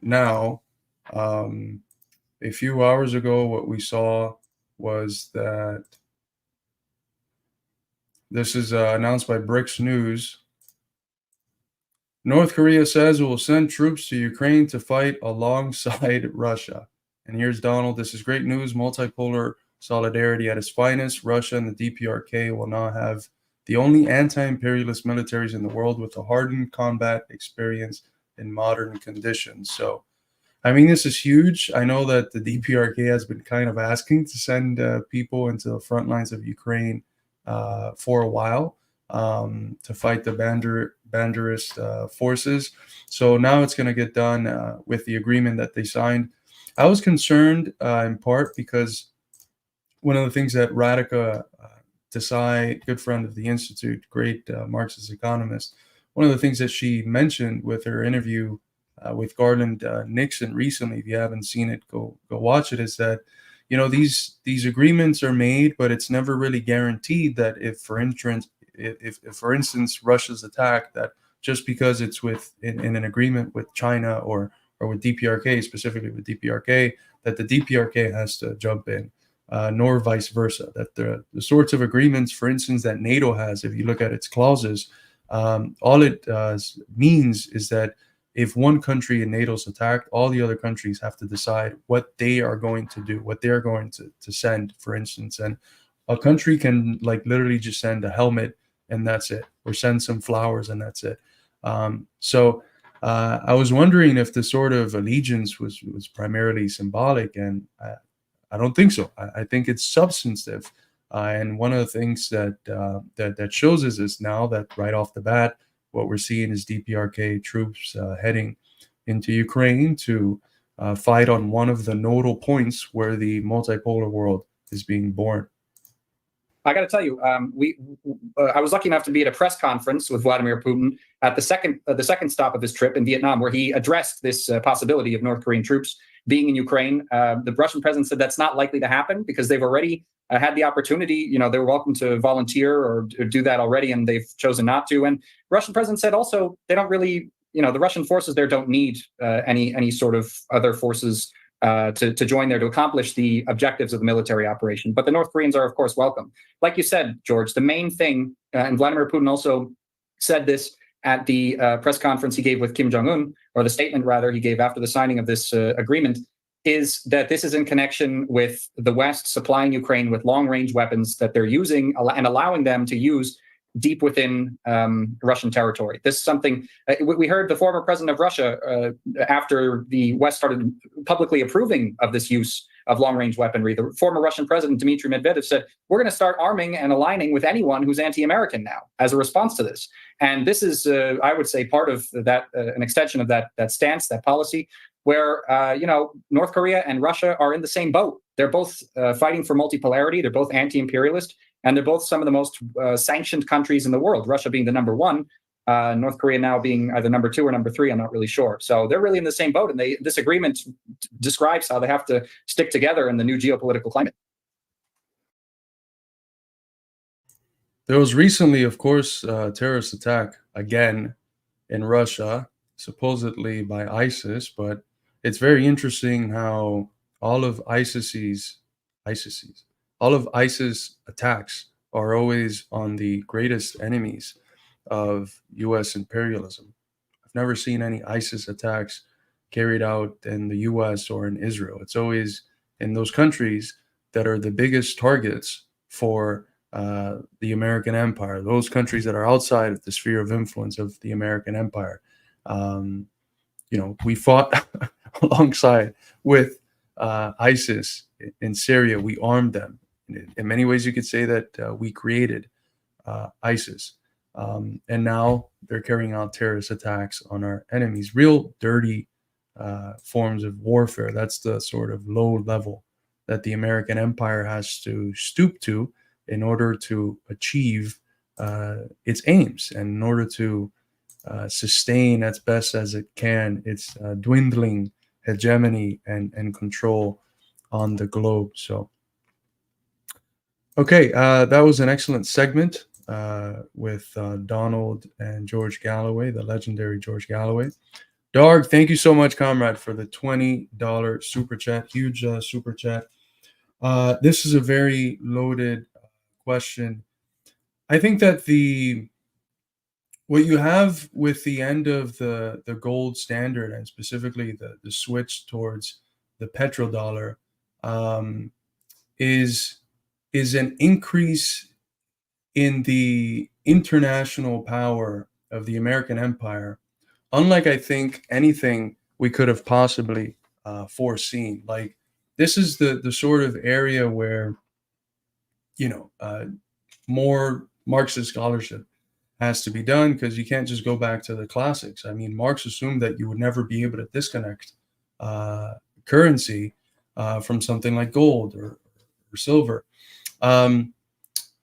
now. A few hours ago, what we saw was that this is announced by BRICS News. North Korea says it will send troops to Ukraine to fight alongside Russia. And here's Donald. This is great news. Multipolar solidarity at its finest. Russia and the DPRK will now have the only anti-imperialist militaries in the world with a hardened combat experience in modern conditions. So, this is huge. I know that the DPRK has been kind of asking to send people into the front lines of Ukraine for a while to fight the Banderist forces. So now it's going to get done with the agreement that they signed. I was concerned in part because one of the things that Radhika Desai, good friend of the Institute, great Marxist economist, one of the things that she mentioned with her interview with Garland Nixon recently, if you haven't seen it, go watch it, is that these agreements are made, but it's never really guaranteed that if for instance Russia's attack, that just because it's in an agreement with China or with DPRK, specifically with DPRK, that the DPRK has to jump in, nor vice versa. That the sorts of agreements, for instance, that NATO has, if you look at its clauses, all it means is that if one country in NATO is attacked, all the other countries have to decide what they are going to do, what they're going to send, for instance. And a country can like literally just send a helmet and that's it, or send some flowers and that's it. So I was wondering if the sort of allegiance was primarily symbolic, and I don't think so. I think it's substantive. And one of the things that shows us is now that right off the bat, what we're seeing is DPRK troops heading into Ukraine to fight on one of the nodal points where the multipolar world is being born. I got to tell you, I was lucky enough to be at a press conference with Vladimir Putin at the second stop of his trip in Vietnam, where he addressed this possibility of North Korean troops being in Ukraine. The Russian president said that's not likely to happen because they've already had the opportunity. You know, they were welcome to volunteer or do that already, and they've chosen not to. And Russian president said also they don't really, you know, the Russian forces there don't need any sort of other forces to join there to accomplish the objectives of the military operation. But the North Koreans are, of course, welcome. Like you said, George, the main thing, and Vladimir Putin also said this at the press conference he gave with Kim Jong-un, or the statement rather he gave after the signing of this agreement, is that this is in connection with the West supplying Ukraine with long-range weapons that they're using and allowing them to use deep within Russian territory. This is something we heard the former president of Russia, after the West started publicly approving of this use of long-range weaponry. The former Russian president, Dmitry Medvedev, said, we're going to start arming and aligning with anyone who's anti-American now as a response to this. And this is, I would say, part of that, an extension of that stance, that policy, where, North Korea and Russia are in the same boat. They're both fighting for multipolarity. They're both anti-imperialist. And they're both some of the most sanctioned countries in the world, Russia being the number one, North Korea now being either number 2 or number 3, I'm not really sure. So they're really in the same boat. And this agreement describes how they have to stick together in the new geopolitical climate. There was recently, of course, a terrorist attack again in Russia, supposedly by ISIS. But it's very interesting how all of ISIS attacks are always on the greatest enemies of U.S. imperialism. I've never seen any ISIS attacks carried out in the U.S. or in Israel. It's always in those countries that are the biggest targets for the American empire, those countries that are outside of the sphere of influence of the American empire. We fought alongside with ISIS in Syria. We armed them. In many ways, you could say that we created ISIS. And now they're carrying out terrorist attacks on our enemies, real dirty forms of warfare. That's the sort of low level that the American empire has to stoop to in order to achieve its aims, and in order to sustain as best as it can its dwindling hegemony and control on the globe. So, okay, that was an excellent segment with Donald and George Galloway, the legendary George Galloway. Darg, thank you so much, comrade, for the $20 super chat, huge super chat. This is a very loaded question. I think that what you have with the end of the gold standard, and specifically the switch towards the petrodollar, is an increase in the international power of the American empire, unlike I think anything we could have possibly foreseen. Like, this is the sort of area where more Marxist scholarship has to be done, because you can't just go back to the classics. I mean, Marx assumed that you would never be able to disconnect currency from something like gold or silver. And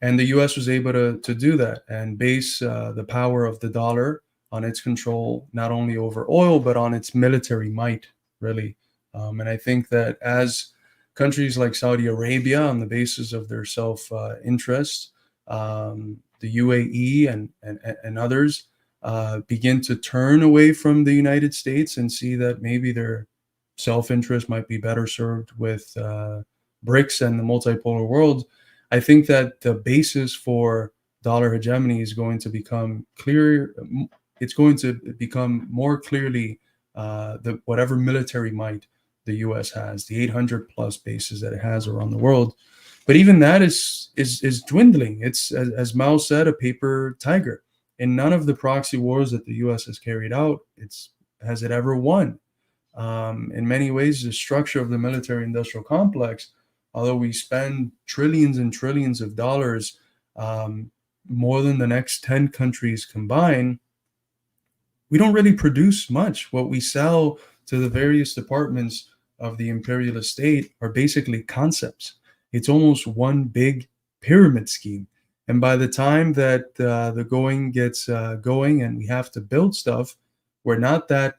the U.S. was able to do that and base the power of the dollar on its control, not only over oil, but on its military might, really. And I think that as countries like Saudi Arabia, on the basis of their self-interest, the UAE and others, begin to turn away from the United States and see that maybe their self-interest might be better served with BRICS and the multipolar world, I think that the basis for dollar hegemony is going to become clear. It's going to become more clearly whatever military might the U.S. has, the 800 plus bases that it has around the world. But even that is dwindling. It's, as Mao said, a paper tiger. In none of the proxy wars that the U.S. has carried out, has it ever won. In many ways, the structure of the military-industrial complex, although we spend trillions and trillions of dollars, more than the next 10 countries combined, we don't really produce much. What we sell to the various departments of the imperialist state are basically concepts. It's almost one big pyramid scheme. And by the time that the going gets going and we have to build stuff, we're not that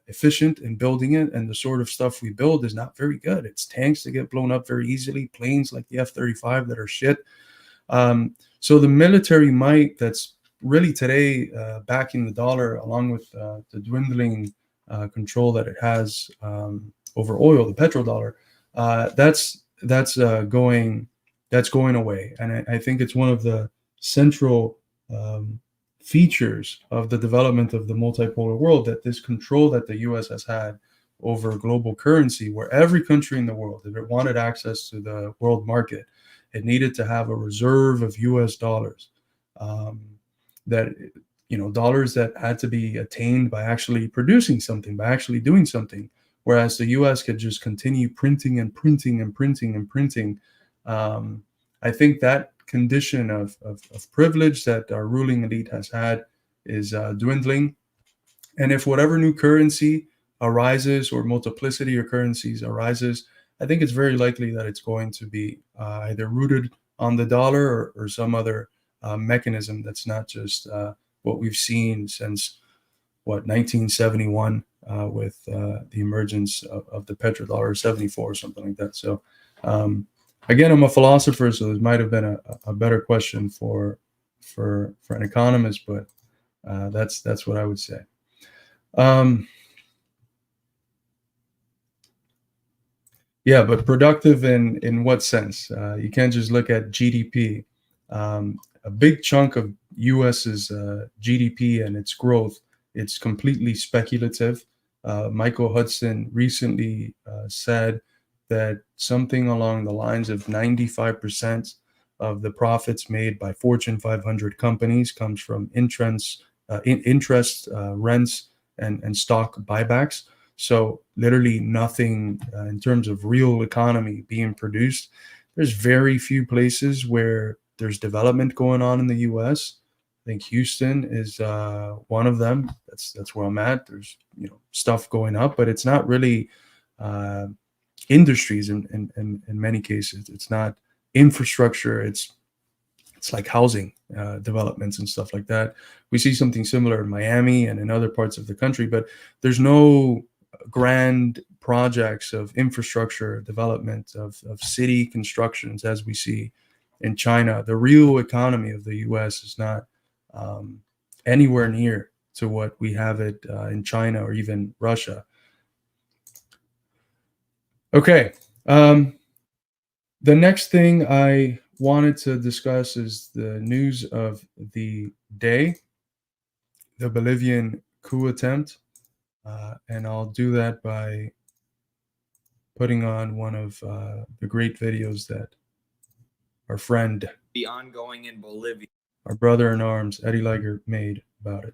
efficient in building it. And the sort of stuff we build is not very good. It's tanks that get blown up very easily, planes like the F-35 that are shit. So the military might that's really today backing the dollar, along with the dwindling control that it has over oil, the petrodollar, that's going away. And I think it's one of the central features of the development of the multipolar world, that this control that the U.S. has had over global currency, where every country in the world, if it wanted access to the world market, it needed to have a reserve of U.S. dollars, dollars that had to be attained by actually producing something, by actually doing something. Whereas the U.S. could just continue printing and printing and printing and printing. I think that condition of privilege that our ruling elite has had is dwindling. And if whatever new currency arises, or multiplicity of currencies arises, I think it's very likely that it's going to be either rooted on the dollar or some other mechanism that's not just what we've seen since 1971 with the emergence of the petrodollar, 74 or something like that. So again, I'm a philosopher, so this might have been a better question for an economist, but that's what I would say. Yeah, but productive in what sense? You can't just look at GDP. A big chunk of U.S.'s GDP and its growth, it's completely speculative. Michael Hudson recently said that something along the lines of 95% of the profits made by Fortune 500 companies comes from interest, rents, and stock buybacks. So literally nothing in terms of real economy being produced. There's very few places where there's development going on in the U.S. I think Houston is one of them. That's where I'm at. There's stuff going up, but it's not really industries in many cases. It's not infrastructure. It's like housing developments and stuff like that. We see something similar in Miami and in other parts of the country, but there's no grand projects of infrastructure development, of city constructions as we see in China. The real economy of the U.S. is not anywhere near to what we have it in China or even Russia. Okay. The next thing I wanted to discuss is the news of the day, the Bolivian coup attempt. And I'll do that by putting on one of the great videos that our friend, be ongoing in Bolivia. Our brother in arms, Eddie Liger, made about it.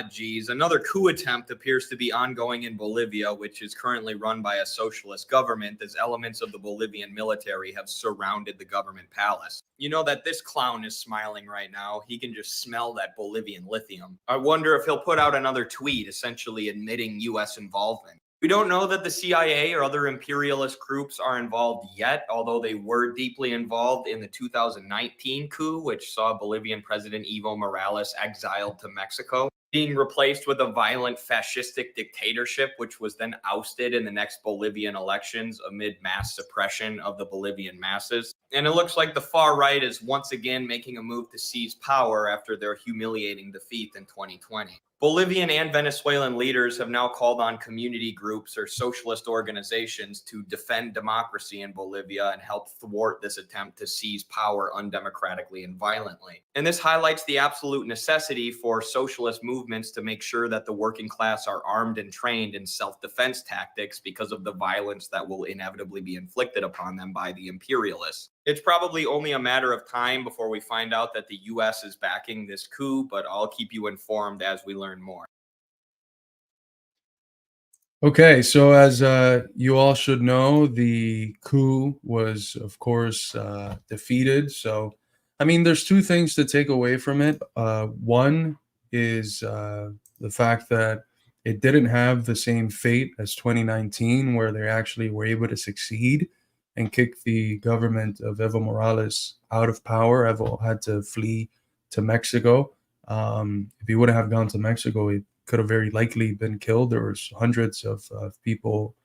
Geez. Another coup attempt appears to be ongoing in Bolivia, which is currently run by a socialist government, as elements of the Bolivian military have surrounded the government palace. You know that this clown is smiling right now. He can just smell that Bolivian lithium. I wonder if he'll put out another tweet essentially admitting U.S. involvement. We don't know that the CIA or other imperialist groups are involved yet, although they were deeply involved in the 2019 coup, which saw Bolivian President Evo Morales exiled to Mexico, being replaced with a violent fascistic dictatorship, which was then ousted in the next Bolivian elections amid mass suppression of the Bolivian masses. And it looks like the far right is once again making a move to seize power after their humiliating defeat in 2020. Bolivian and Venezuelan leaders have now called on community groups or socialist organizations to defend democracy in Bolivia and help thwart this attempt to seize power undemocratically and violently. And this highlights the absolute necessity for socialist movements to make sure that the working class are armed and trained in self-defense tactics because of the violence that will inevitably be inflicted upon them by the imperialists. It's probably only a matter of time before we find out that the US is backing this coup, but I'll keep you informed as we learn more. Okay, so as you all should know, the coup was, of course, defeated. So, I mean, there's two things to take away from it. One is the fact that it didn't have the same fate as 2019, where they actually were able to succeed and kick the government of Evo Morales out of power. Evo had to flee to Mexico. If he wouldn't have gone to Mexico, he could have very likely been killed. There was hundreds of people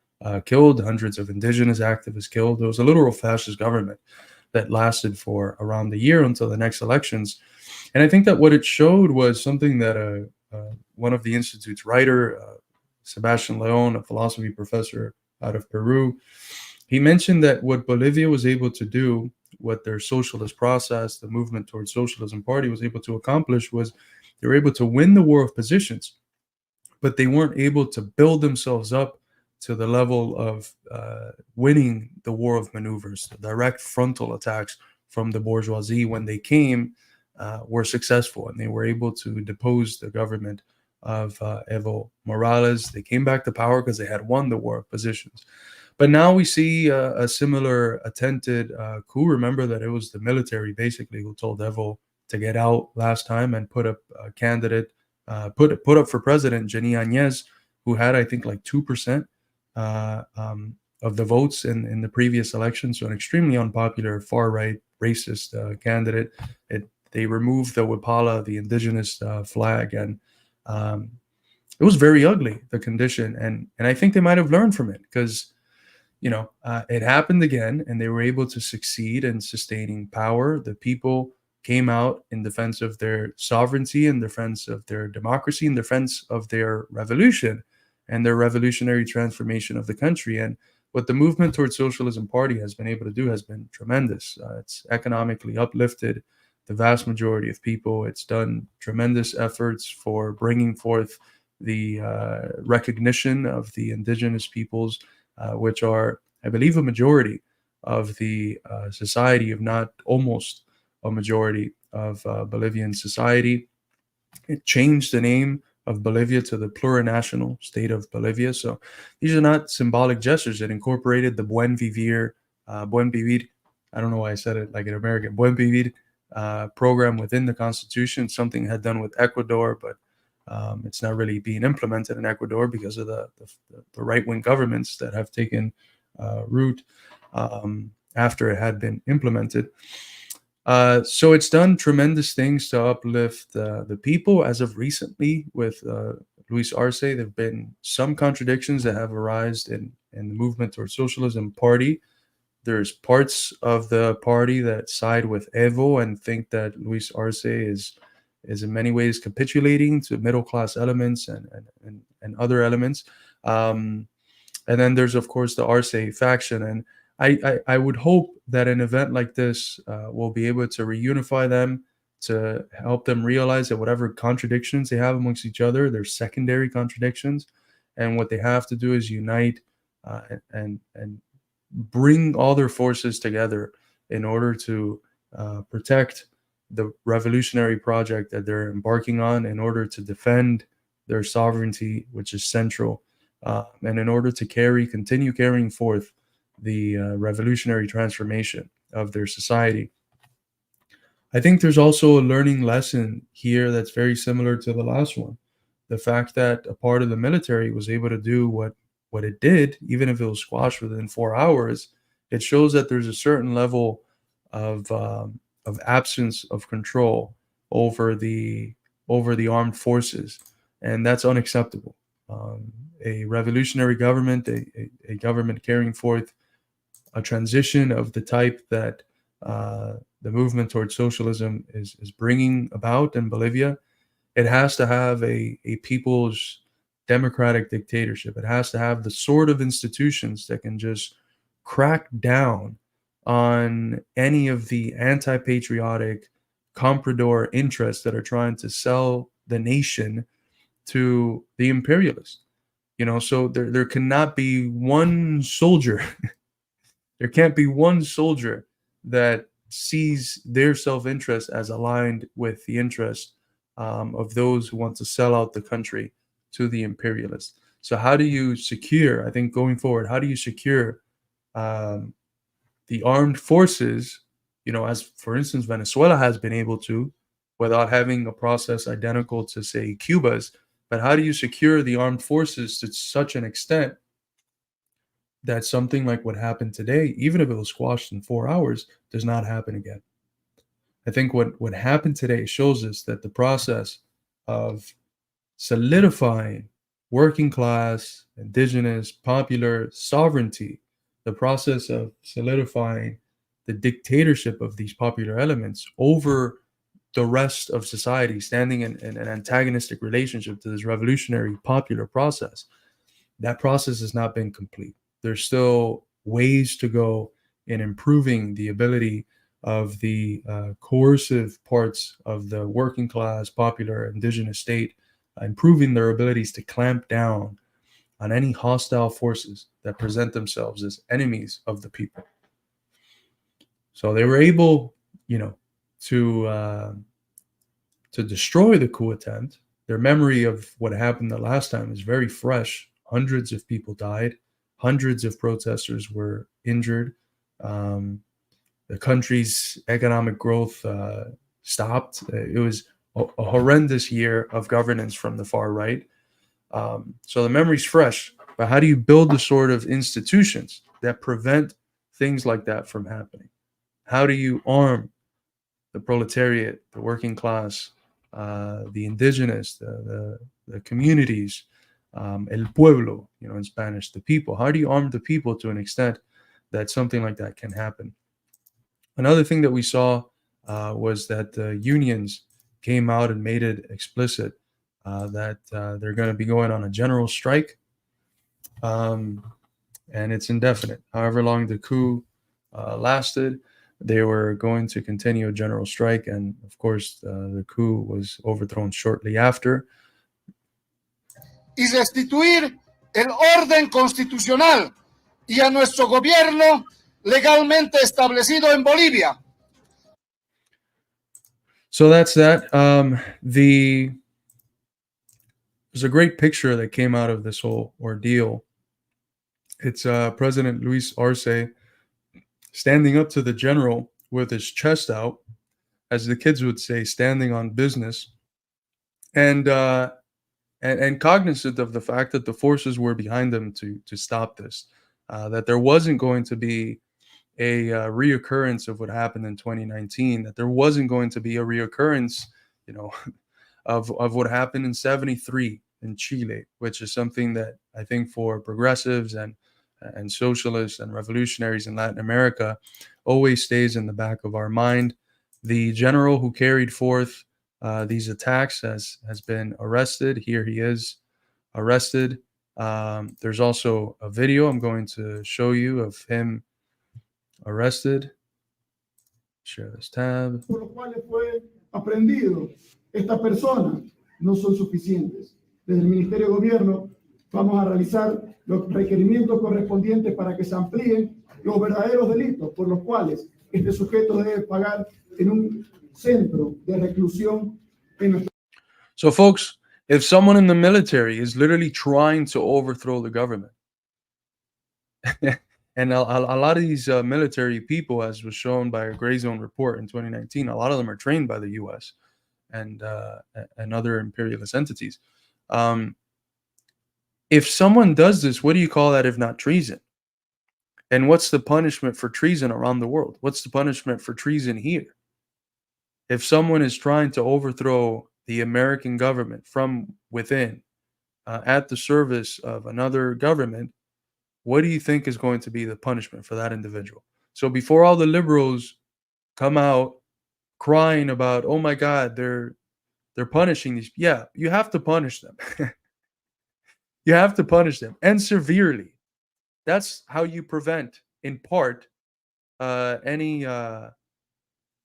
killed, hundreds of indigenous activists killed. It was a literal fascist government that lasted for around a year until the next elections. And I think that what it showed was something that one of the Institute's writer, Sebastian Leon, a philosophy professor out of Peru, he mentioned that what Bolivia was able to do, what their socialist process, the movement towards socialism party was able to accomplish, was they were able to win the war of positions, but they weren't able to build themselves up to the level of winning the war of maneuvers. The direct frontal attacks from the bourgeoisie, when they came, were successful, and they were able to depose the government of Evo Morales. They came back to power because they had won the war of positions. But now we see a similar attempted coup. Remember that it was the military basically who told Evo to get out last time and put up a candidate, put up for president Jenny Áñez, who had, I think, like 2% of the votes in the previous election. So an extremely unpopular far-right racist candidate. They removed the Wipala, the indigenous flag, and it was very ugly, the condition. And I think they might have learned from it, because it happened again, and they were able to succeed in sustaining power. The people came out in defense of their sovereignty, in defense of their democracy, in defense of their revolution and their revolutionary transformation of the country. And what the movement towards socialism party has been able to do has been tremendous. It's economically uplifted the vast majority of people. It's done tremendous efforts for bringing forth the recognition of the indigenous peoples, which are, I believe, a majority of the society, if not almost a majority of Bolivian society. It changed the name of Bolivia to the plurinational state of Bolivia. So these are not symbolic gestures. It incorporated the Buen Vivir, I don't know why I said it like an American, Buen Vivir program within the constitution, something it had done with Ecuador, but it's not really being implemented in Ecuador because of the right-wing governments that have taken root after it had been implemented. So it's done tremendous things to uplift the people. As of recently, with Luis Arce, there have been some contradictions that have arisen in the movement towards socialism party. There's parts of the party that side with Evo and think that Luis Arce is in many ways capitulating to middle-class elements and other elements. And then there's, of course, the Arce faction. And I would hope that an event like this will be able to reunify them, to help them realize that whatever contradictions they have amongst each other, they're secondary contradictions. And what they have to do is unite and bring all their forces together in order to protect the revolutionary project that they're embarking on, in order to defend their sovereignty, which is central, and in order to continue carrying forth the revolutionary transformation of their society. I think there's also a learning lesson here that's very similar to the last one. The fact that a part of the military was able to do what it did, even if it was squashed within 4 hours, it shows that there's a certain level of absence of control over the armed forces, and that's unacceptable. A revolutionary government, a government carrying forth a transition of the type that the movement towards socialism is bringing about in Bolivia, it has to have a people's democratic dictatorship. It has to have the sort of institutions that can just crack down on any of the anti-patriotic comprador interests that are trying to sell the nation to the imperialists. So there cannot be one soldier there can't be one soldier that sees their self-interest as aligned with the interest of those who want to sell out the country to the imperialists. So how do you secure, I think going forward, how do you secure the armed forces, as for instance, Venezuela has been able to, without having a process identical to, say, Cuba's, but how do you secure the armed forces to such an extent that something like what happened today, even if it was squashed in 4 hours, does not happen again? I think what happened today shows us that the process of solidifying working class, indigenous, popular sovereignty, the process of solidifying the dictatorship of these popular elements over the rest of society, standing in an antagonistic relationship to this revolutionary popular process, that process has not been complete. There's still ways to go in improving the ability of the coercive parts of the working class, popular, indigenous state, improving their abilities to clamp down on any hostile forces that present themselves as enemies of the people. So they were able, to destroy the coup attempt. Their memory of what happened the last time is very fresh. Hundreds of people died. Hundreds of protesters were injured. The country's economic growth stopped. It was a horrendous year of governance from the far right. So the memory's fresh. But how do you build the sort of institutions that prevent things like that from happening? How do you arm the proletariat, the working class, the indigenous, the communities, el pueblo, in Spanish, the people? How do you arm the people to an extent that something like that can happen? Another thing that we saw was that the unions came out and made it explicit that they're going to be going on a general strike, and it's indefinite. However long the coup lasted, they were going to continue a general strike, and of course the coup was overthrown shortly after. Y restituir el orden constitucional y a nuestro gobierno legalmente establecido en Bolivia. So that's that. There's a great picture that came out of this whole ordeal. It's President Luis Arce standing up to the general with his chest out, as the kids would say, standing on business, and cognizant of the fact that the forces were behind them to stop this, that there wasn't going to be a reoccurrence of what happened in 2019, that there wasn't going to be a reoccurrence, of what happened in 73 in Chile, which is something that I think for progressives and socialists and revolutionaries in Latin America always stays in the back of our mind. The general who carried forth these attacks has been arrested. Here he is, arrested. There's also a video I'm going to show you of him arrested. Share this tab. Por los cuales fue aprendido. Estas personas no son suficientes. Desde el Ministerio de Gobierno vamos a realizar los requerimientos correspondientes para que se amplíen los verdaderos delitos por los cuales este sujeto debe pagar en un centro de reclusión en nuestro. So, folks, if someone in the military is literally trying to overthrow the government, and a lot of these military people, as was shown by a Gray Zone report in 2019, a lot of them are trained by the U.S. and other imperialist entities. If someone does this, what do you call that if not treason? And what's the punishment for treason around the world? What's the punishment for treason here? If someone is trying to overthrow the American government from within, at the service of another government, what do you think is going to be the punishment for that individual? So before all the liberals come out crying about, oh my God, they're punishing these. Yeah, you have to punish them. You have to punish them, and severely. That's how you prevent, in part, any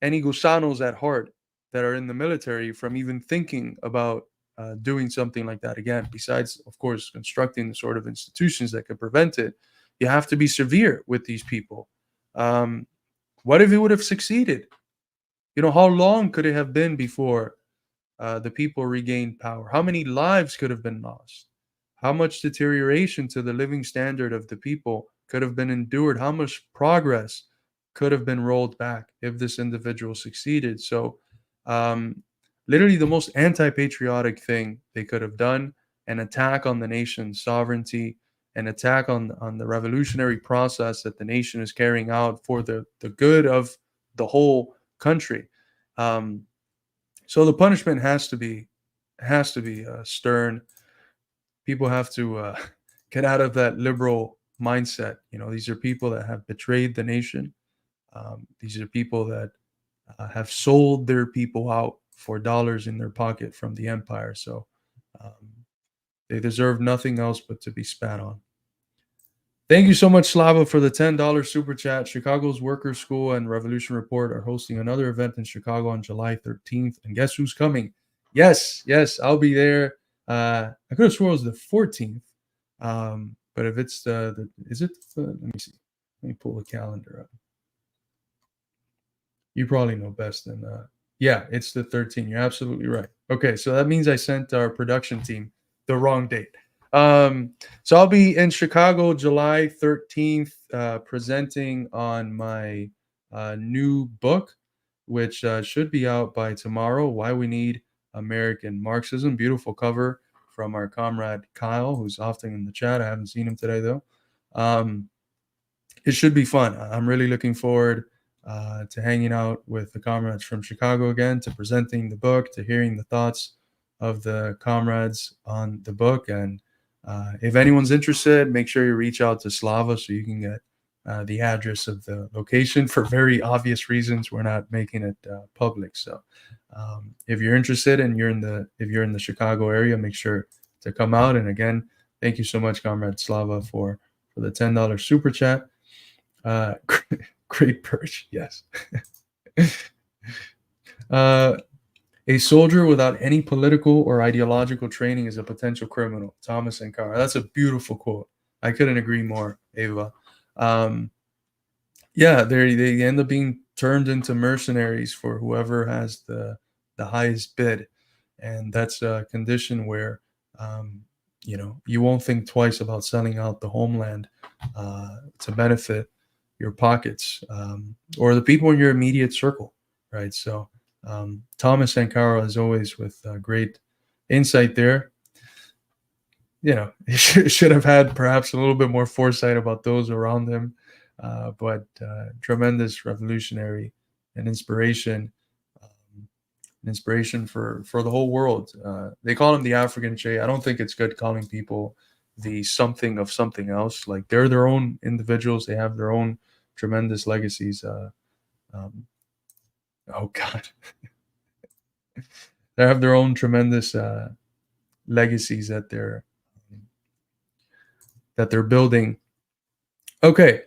gusanos at heart that are in the military from even thinking about doing something like that again. Besides, of course, constructing the sort of institutions that could prevent it, you have to be severe with these people. What if it would have succeeded? How long could it have been before the people regained power? How many lives could have been lost? How much deterioration to the living standard of the people could have been endured? How much progress could have been rolled back if this individual succeeded? So, literally, the most anti-patriotic thing they could have done, an attack on the nation's sovereignty, an attack on the revolutionary process that the nation is carrying out for the good of the whole country. So the punishment has to be stern. People have to get out of that liberal mindset. These are people that have betrayed the nation. These are people that have sold their people out for dollars in their pocket from the empire. So they deserve nothing else but to be spat on. Thank you so much, Slava, for the $10 super chat. Chicago's Workers' School and Revolution Report are hosting another event in Chicago on July 13th. And guess who's coming? Yes, I'll be there. I could have sworn it was the 14th. But if it's let me see. Let me pull the calendar up. You probably know best than yeah, it's the 13th. You're absolutely right. Okay, so that means I sent our production team the wrong date. So I'll be in Chicago July 13th, presenting on my new book, which should be out by tomorrow, Why We Need American Marxism. Beautiful cover from our comrade Kyle, who's often in the chat. I haven't seen him today, though. It should be fun. I'm really looking forward to hanging out with the comrades from Chicago again, to presenting the book, to hearing the thoughts of the comrades on the book. And if anyone's interested, make sure you reach out to Slava so you can get the address of the location. For very obvious reasons, we're not making it public. So if you're interested and if you're in the Chicago area, make sure to come out. And again, thank you so much, Comrade Slava, for the $10 super chat. Great perch, yes. A soldier without any political or ideological training is a potential criminal. Thomas Sankara. That's a beautiful quote. I couldn't agree more, Ava. Yeah, they end up being turned into mercenaries for whoever has the highest bid, and that's a condition where you won't think twice about selling out the homeland to benefit your pockets or the people in your immediate circle, right? So Thomas Sankara, as always, with great insight there. He should have had perhaps a little bit more foresight about those around him, but tremendous revolutionary and inspiration for the whole world. They call him the African Che. I don't think it's good calling people the something of something else. Like, they're their own individuals. They have their own tremendous legacies. Oh God. They have their own tremendous legacies that they're building. Okay.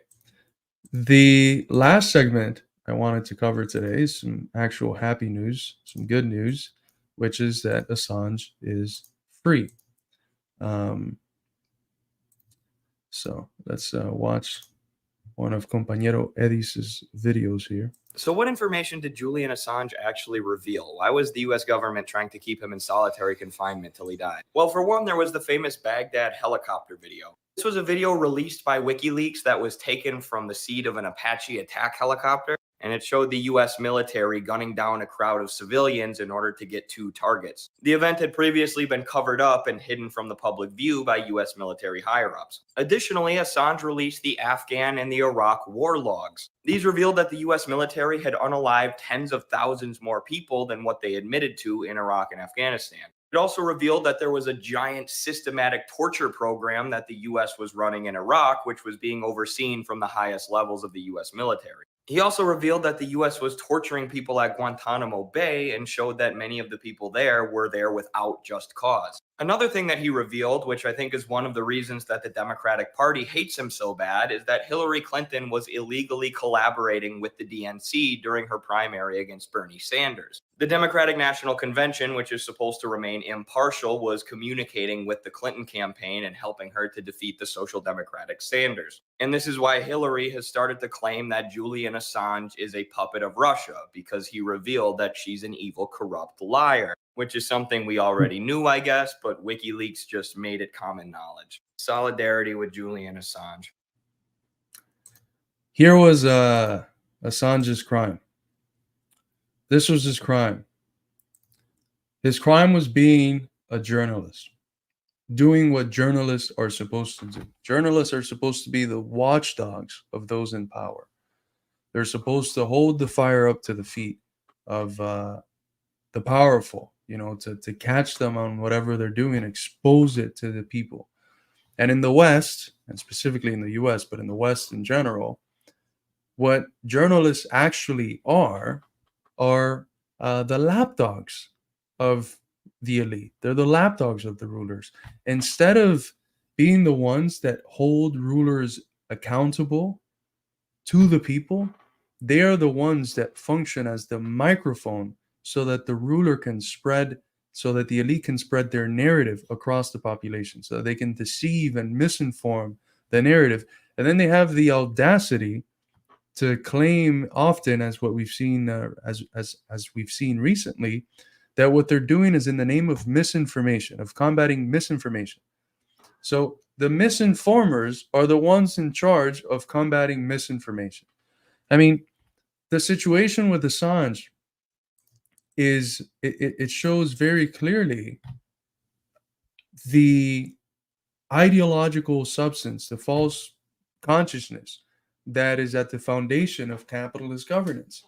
The last segment I wanted to cover today is some actual happy news, some good news, which is that Assange is free. So let's watch one of Compañero Edis's videos here. So what information did Julian Assange actually reveal? Why was the US government trying to keep him in solitary confinement till he died? Well, for one, there was the famous Baghdad helicopter video. This was a video released by WikiLeaks that was taken from the seat of an Apache attack helicopter, and it showed the US military gunning down a crowd of civilians in order to get 2 targets. The event had previously been covered up and hidden from the public view by US military higher-ups. Additionally, Assange released the Afghan and the Iraq war logs. These revealed that the US military had unalived tens of thousands more people than what they admitted to in Iraq and Afghanistan. It also revealed that there was a giant systematic torture program that the US was running in Iraq, which was being overseen from the highest levels of the US military. He also revealed that the US was torturing people at Guantanamo Bay and showed that many of the people there were there without just cause. Another thing that he revealed, which I think is one of the reasons that the Democratic Party hates him so bad, is that Hillary Clinton was illegally collaborating with the DNC during her primary against Bernie Sanders. The Democratic National Convention, which is supposed to remain impartial, was communicating with the Clinton campaign and helping her to defeat the Social Democratic Sanders. And this is why Hillary has started to claim that Julian Assange is a puppet of Russia, because he revealed that she's an evil, corrupt liar, which is something we already knew, I guess, but WikiLeaks just made it common knowledge. Solidarity with Julian Assange. Here was Assange's crime. This was his crime. His crime was being a journalist, doing what journalists are supposed to do. Journalists are supposed to be the watchdogs of those in power. They're supposed to hold the fire up to the feet of the powerful, to catch them on whatever they're doing, expose it to the people. And in the West, and specifically in the US, but in the West in general, what journalists actually are the lapdogs of the elite. They're the lapdogs of the rulers. Instead of being the ones that hold rulers accountable to the people, they are the ones that function as the microphone so that the ruler can spread, so that the elite can spread their narrative across the population, so that they can deceive and misinform the narrative. And then they have the audacity to claim, often, as what we've seen, as we've seen recently, that what they're doing is in the name of misinformation, of combating misinformation. So the misinformers are the ones in charge of combating misinformation. I mean, the situation with Assange is, it shows very clearly the ideological substance, the false consciousness that is at the foundation of capitalist governance.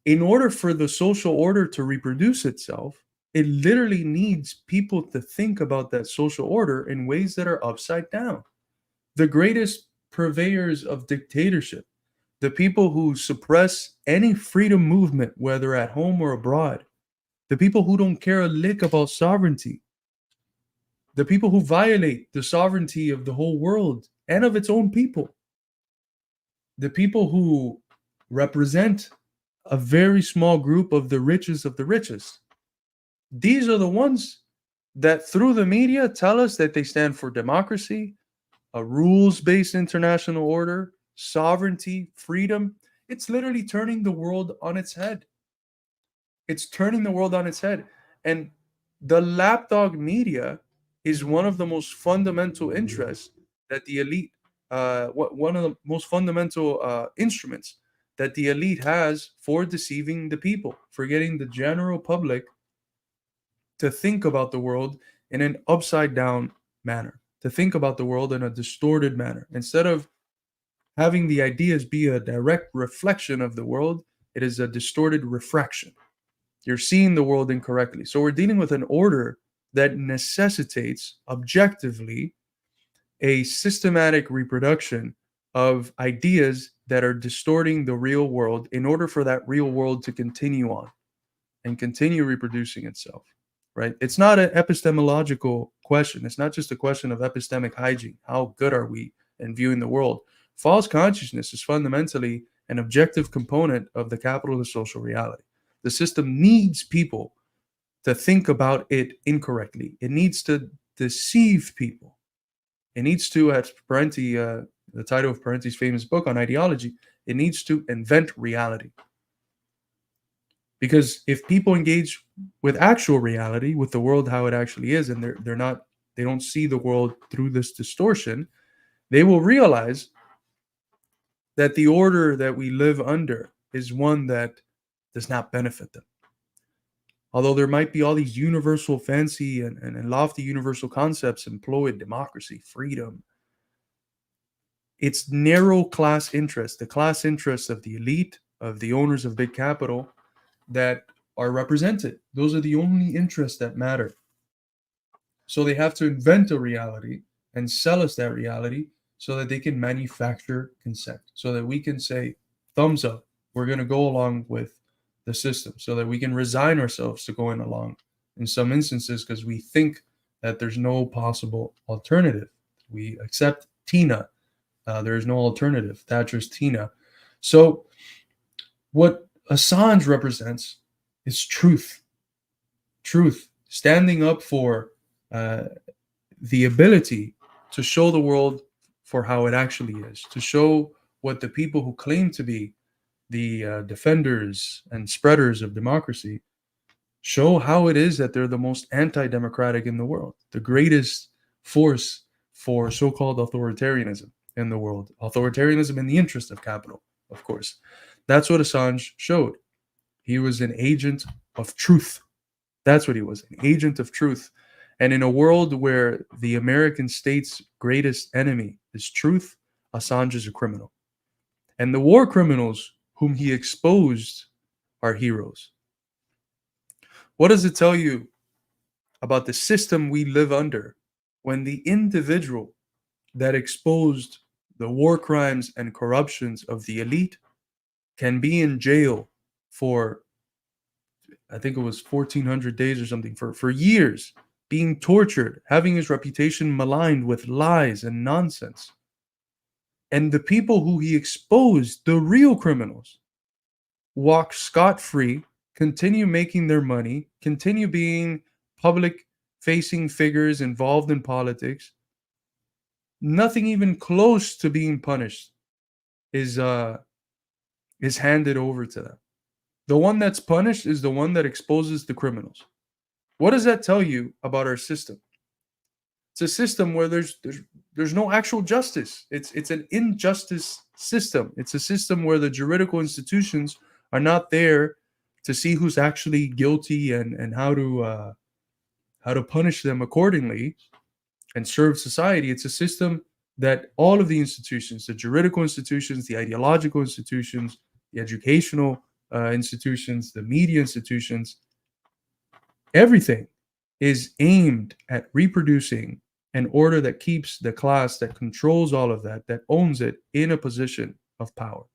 In order for the social order to reproduce itself, it literally needs people to think about that social order in ways that are upside down. The greatest purveyors of dictatorship, the people who suppress any freedom movement, whether at home or abroad, the people who don't care a lick about sovereignty, the people who violate the sovereignty of the whole world and of its own people, the people who represent a very small group of the richest of the richest. These are the ones that through the media tell us that they stand for democracy, a rules-based international order, sovereignty, freedom. It's literally turning the world on its head. It's turning the world on its head. And the lapdog media is one of the most fundamental interests that the elite, one of the most fundamental instruments that the elite has for deceiving the people, for getting the general public to think about the world in an upside down manner, to think about the world in a distorted manner. Instead of having the ideas be a direct reflection of the world, it is a distorted refraction. You're seeing the world incorrectly. So we're dealing with an order that necessitates objectively a systematic reproduction of ideas that are distorting the real world in order for that real world to continue on and continue reproducing itself, right? It's not an epistemological question. It's not just a question of epistemic hygiene. How good are we in viewing the world? False consciousness is fundamentally an objective component of the capitalist social reality. The system needs people to think about it incorrectly. It needs to deceive people. It needs to, as Parenti, the title of Parenti's famous book on ideology, it needs to invent reality. Because if people engage with actual reality, with the world how it actually is, and they don't see the world through this distortion, they will realize that the order that we live under is one that does not benefit them. Although there might be all these universal fancy and lofty universal concepts employed, democracy, freedom, it's narrow class interests, the class interests of the elite, of the owners of big capital that are represented. Those are the only interests that matter. So they have to invent a reality and sell us that reality so that they can manufacture consent, so that we can say, thumbs up. We're going to go along with the system so that we can resign ourselves to going along in some instances because we think that there's no possible alternative. We accept Tina. There is no alternative. Thatcher's Tina. So what Assange represents is truth. Truth. Standing up for the ability to show the world for how it actually is, to show what the people who claim to be the defenders and spreaders of democracy show how it is that they're the most anti-democratic in the world, the greatest force for so-called authoritarianism in the world, authoritarianism in the interest of capital, of course. That's what Assange showed. He was an agent of truth. That's what he was, an agent of truth. And in a world where the American state's greatest enemy is truth, Assange is a criminal. And the war criminals whom he exposed are heroes. What does it tell you about the system we live under when the individual that exposed the war crimes and corruptions of the elite can be in jail for, I think it was 1,400 days or something, for years, being tortured, having his reputation maligned with lies and nonsense? And the people who he exposed, the real criminals, walk scot-free, continue making their money, continue being public-facing figures involved in politics. Nothing even close to being punished is handed over to them. The one that's punished is the one that exposes the criminals. What does that tell you about our system? It's a system where there's no actual justice. It's an injustice system. It's a system where the juridical institutions are not there to see who's actually guilty and how to punish them accordingly and serve society. It's a system that all of the institutions, the juridical institutions, the ideological institutions, the educational institutions, the media institutions, everything is aimed at reproducing an order that keeps the class that controls all of that, that owns it, in a position of power.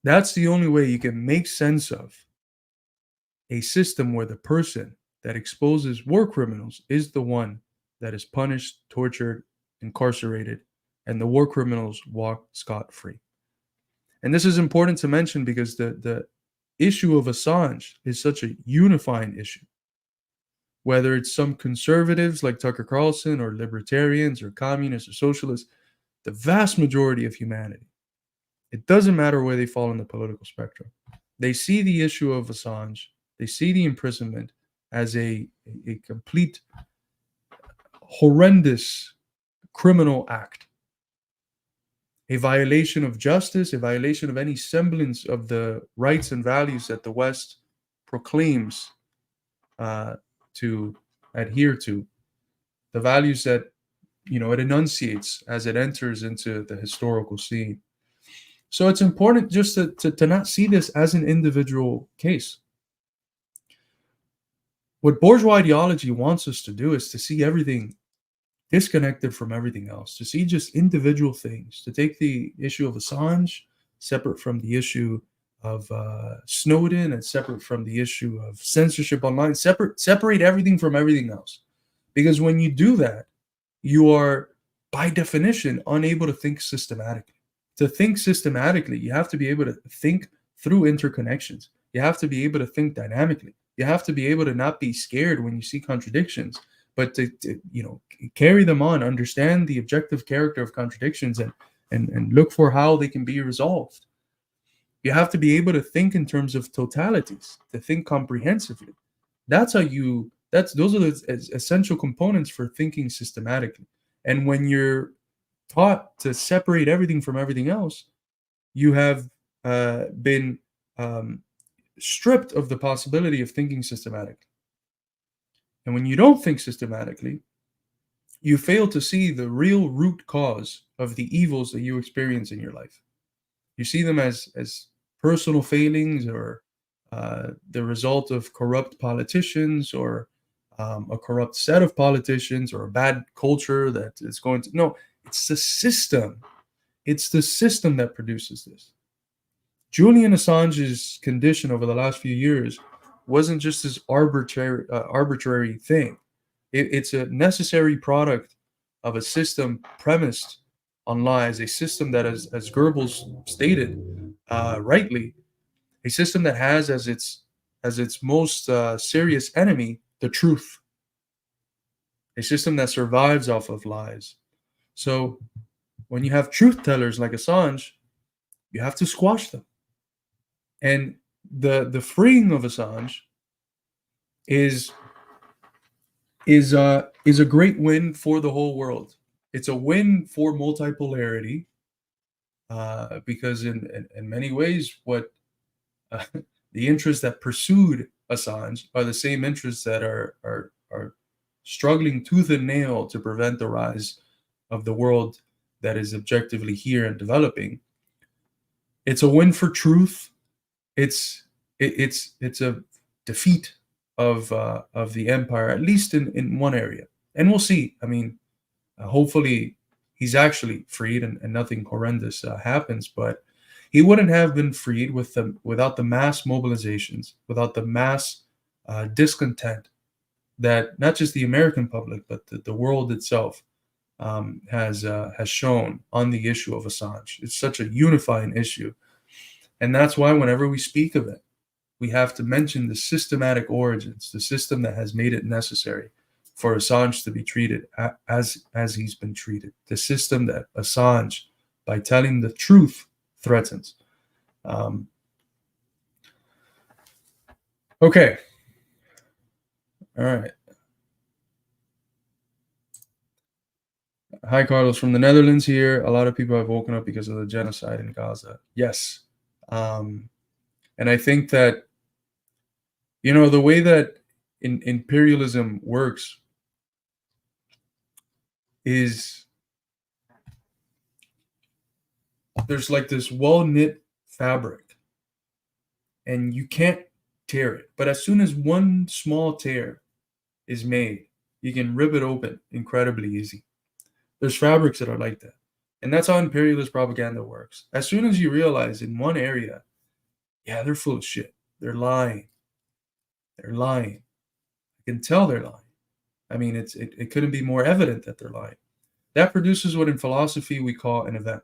That's the only way you can make sense of a system where the person that exposes war criminals is the one that is punished, tortured, incarcerated, and the war criminals walk scot-free. And this is important to mention because the issue of Assange is such a unifying issue. Whether it's some conservatives like Tucker Carlson or libertarians or communists or socialists, the vast majority of humanity, it doesn't matter where they fall in the political spectrum. They see the issue of Assange, they see the imprisonment as a complete horrendous criminal act, a violation of justice, a violation of any semblance of the rights and values that the West proclaims to adhere to, the values that it enunciates as it enters into the historical scene. So it's important just to not see this as an individual case. What bourgeois ideology wants us to do is to see everything disconnected from everything else, to see just individual things, to take the issue of Assange separate from the issue of Snowden and separate from the issue of censorship online, separate everything from everything else. Because when you do that, you are, by definition, unable to think systematically. To think systematically, you have to be able to think through interconnections. You have to be able to think dynamically. You have to be able to not be scared when you see contradictions, but to carry them on, understand the objective character of contradictions and look for how they can be resolved. You have to be able to think in terms of totalities, to think comprehensively. Those are the essential components for thinking systematically. And when you're taught to separate everything from everything else, you have been stripped of the possibility of thinking systematically. And when you don't think systematically, you fail to see the real root cause of the evils that you experience in your life. You see them as personal failings or the result of corrupt politicians or a corrupt set of politicians or a bad culture that is going to... No, it's the system. It's the system that produces this. Julian Assange's condition over the last few years wasn't just this arbitrary thing. It's a necessary product of a system premised on lies, a system that, as Goebbels stated rightly, a system that has as its most serious enemy the truth, a system that survives off of lies. So when you have truth tellers like Assange, you have to squash them. And the freeing of Assange is a great win for the whole world. It's a win for multipolarity, because in many ways, what the interests that pursued Assange are the same interests that are struggling tooth and nail to prevent the rise of the world that is objectively here and developing. It's a win for truth. It's a defeat of the empire, at least in one area. And we'll see. I mean, hopefully he's actually freed and nothing horrendous happens, but he wouldn't have been freed without the mass mobilizations, without the mass discontent that not just the American public, but the world itself has shown on the issue of Assange. It's such a unifying issue. And that's why whenever we speak of it, we have to mention the systematic origins, the system that has made it necessary for Assange to be treated as he's been treated, the system that Assange, by telling the truth, threatens. Okay. All right. Hi, Carlos from the Netherlands here. A lot of people have woken up because of the genocide in Gaza. Yes. And I think that, the way that imperialism works is there's like this well-knit fabric and you can't tear it. But as soon as one small tear is made, you can rip it open incredibly easy. There's fabrics that are like that. And that's how imperialist propaganda works. As soon as you realize in one area, yeah, they're full of shit. They're lying. They're lying. I can tell they're lying. I mean, it couldn't be more evident that they're lying. That produces what in philosophy we call an event.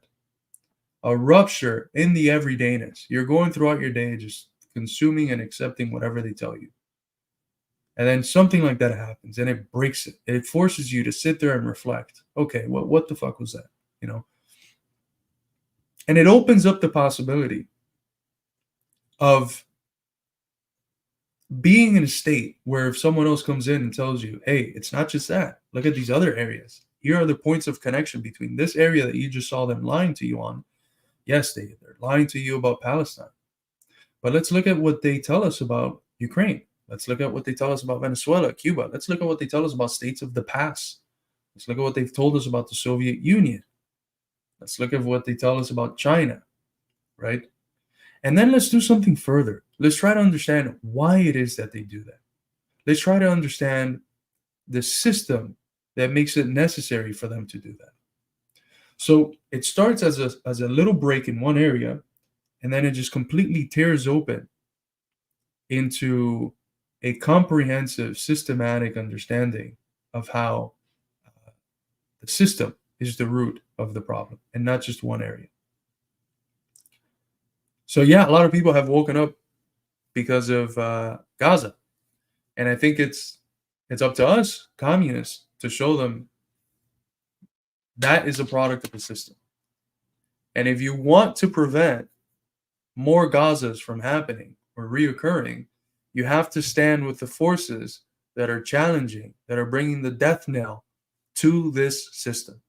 A rupture in the everydayness. You're going throughout your day just consuming and accepting whatever they tell you. And then something like that happens and it breaks it. It forces you to sit there and reflect. Okay, what the fuck was that? And it opens up the possibility of being in a state where if someone else comes in and tells you, hey, it's not just that. Look at these other areas. Here are the points of connection between this area that you just saw them lying to you on. Yes, they're lying to you about Palestine. But let's look at what they tell us about Ukraine. Let's look at what they tell us about Venezuela, Cuba. Let's look at what they tell us about states of the past. Let's look at what they've told us about the Soviet Union. Let's look at what they tell us about China, right? And then let's do something further. Let's try to understand why it is that they do that. Let's try to understand the system that makes it necessary for them to do that. So it starts as a little break in one area, and then it just completely tears open into a comprehensive, systematic understanding of how the system is the root of the problem and not just one area. So yeah, a lot of people have woken up because of Gaza. And I think it's up to us, communists, to show them that is a product of the system. And if you want to prevent more Gazas from happening or reoccurring, you have to stand with the forces that are challenging, that are bringing the death knell to this system.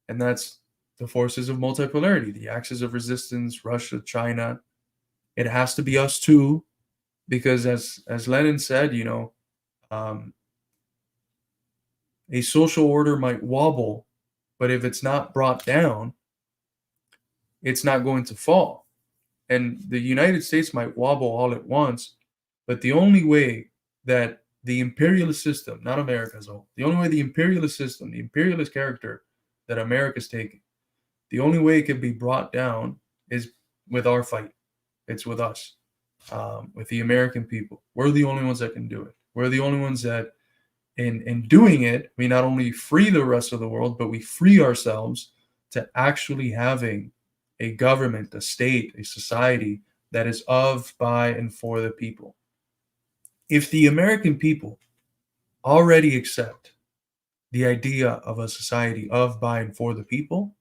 And that's the forces of multipolarity, the axis of resistance, Russia, China. It has to be us too, because as Lenin said, a social order might wobble, but if it's not brought down, it's not going to fall. And the United States might wobble all at once, but the only way that the imperialist system, not America's own, the only way the imperialist system, the imperialist character that America's taking The only way it can be brought down is with our fight. It's with us, with the American people. We're the only ones that can do it. We're the only ones that, in doing it, we not only free the rest of the world, but we free ourselves to actually having a government, a state, a society that is of, by, and for the people. If the American people already accept the idea of a society of, by, and for the people,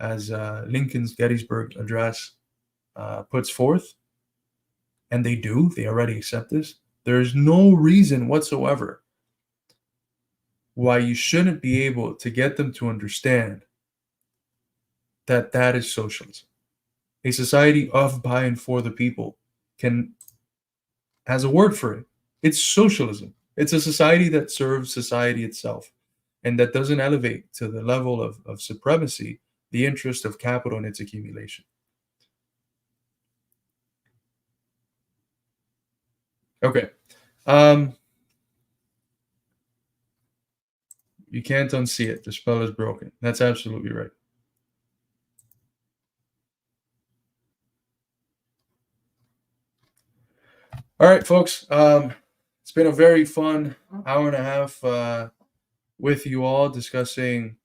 as Lincoln's Gettysburg Address puts forth, and they do, they already accept this, there's no reason whatsoever why you shouldn't be able to get them to understand that that is socialism. A society of, by, and for the people has a word for it. It's socialism. It's a society that serves society itself and that doesn't elevate to the level of supremacy the interest of capital and its accumulation. Okay. You can't unsee it. The spell is broken. That's absolutely right. All right, folks. It's been a very fun hour and a half with you all discussing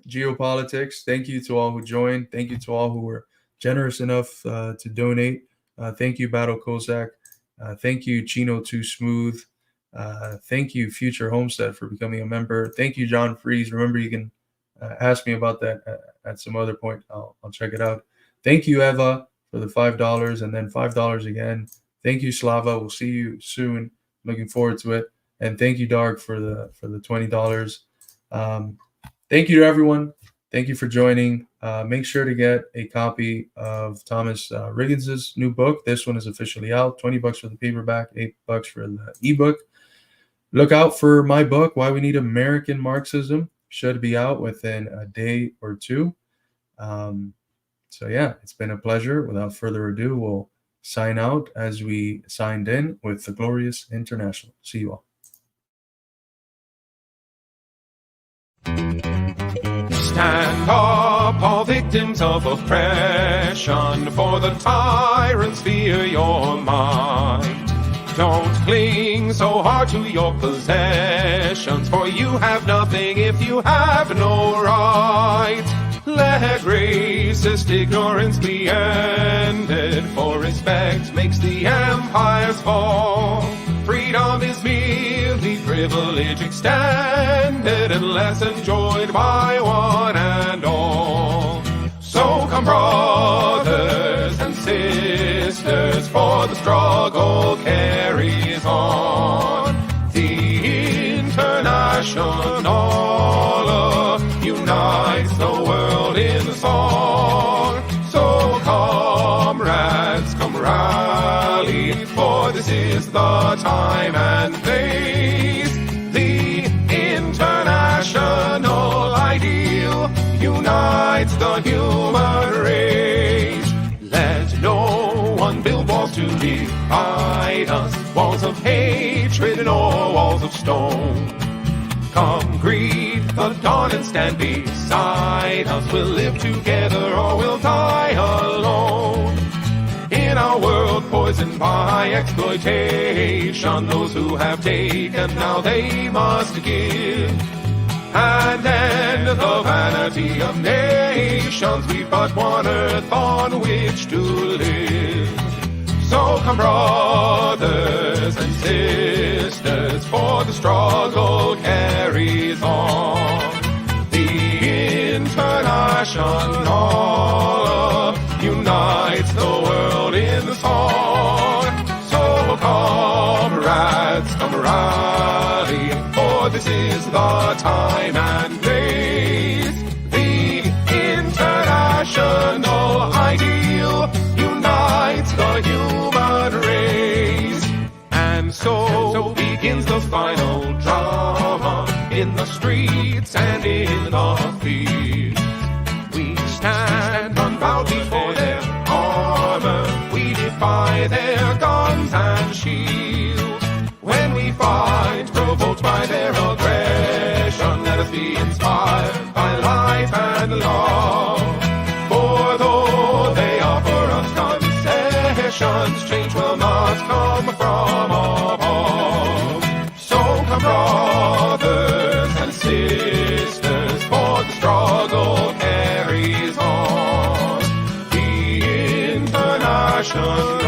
geopolitics. Thank you to all who joined. Thank you to all who were generous enough to donate. Thank you, Battle Kozak. Thank you, Chino Too Smooth. Thank you, Future Homestead, for becoming a member. Thank you, John Freeze. Remember, you can ask me about that at some other point. I'll check it out. Thank you, Eva, for the $5 and then $5 again. Thank you, Slava. We'll see you soon. Looking forward to it. And thank you, Dark, for the $20. Thank you to everyone. Thank you for joining. Make sure to get a copy of Thomas Riggins's new book. This one is officially out. $20 for the paperback, $8 for the ebook. Look out for my book, Why We Need American Marxism. Should be out within a day or two. So yeah, it's been a pleasure. Without further ado, we'll sign out as we signed in with the Glorious International. See you all. Stand up, all victims of oppression, for the tyrants fear your might. Don't cling so hard to your possessions, for you have nothing if you have no right. Let racist ignorance be ended, for respect makes the empires fall. Freedom is merely privilege extended, unless enjoyed by one and all. So come, brothers and sisters, for the struggle carries on. The International unites the world in song. So comrades, come rally, for this is the time and place. The international ideal unites the human race. Let no one build walls to divide us, walls of hatred nor walls of stone. Come greet the dawn and stand beside us. We'll live together or we'll die alone. In our world poisoned by exploitation, those who have taken, now they must give. And end the vanity of nations, we've but one earth on which to live. So come, brothers and sisters, for the struggle carries on. The International unites the world in the song. So comrades, come rally, for this is the time and place. The international ideal unites the human race. And so begins the final drama, in the streets and in the fields. We stand unbowed before their armor, we defy their guns and shields. When we fight, provoked by their aggression, let us be inspired by life and love. come from above. So come, brothers and sisters, for the struggle carries on. The international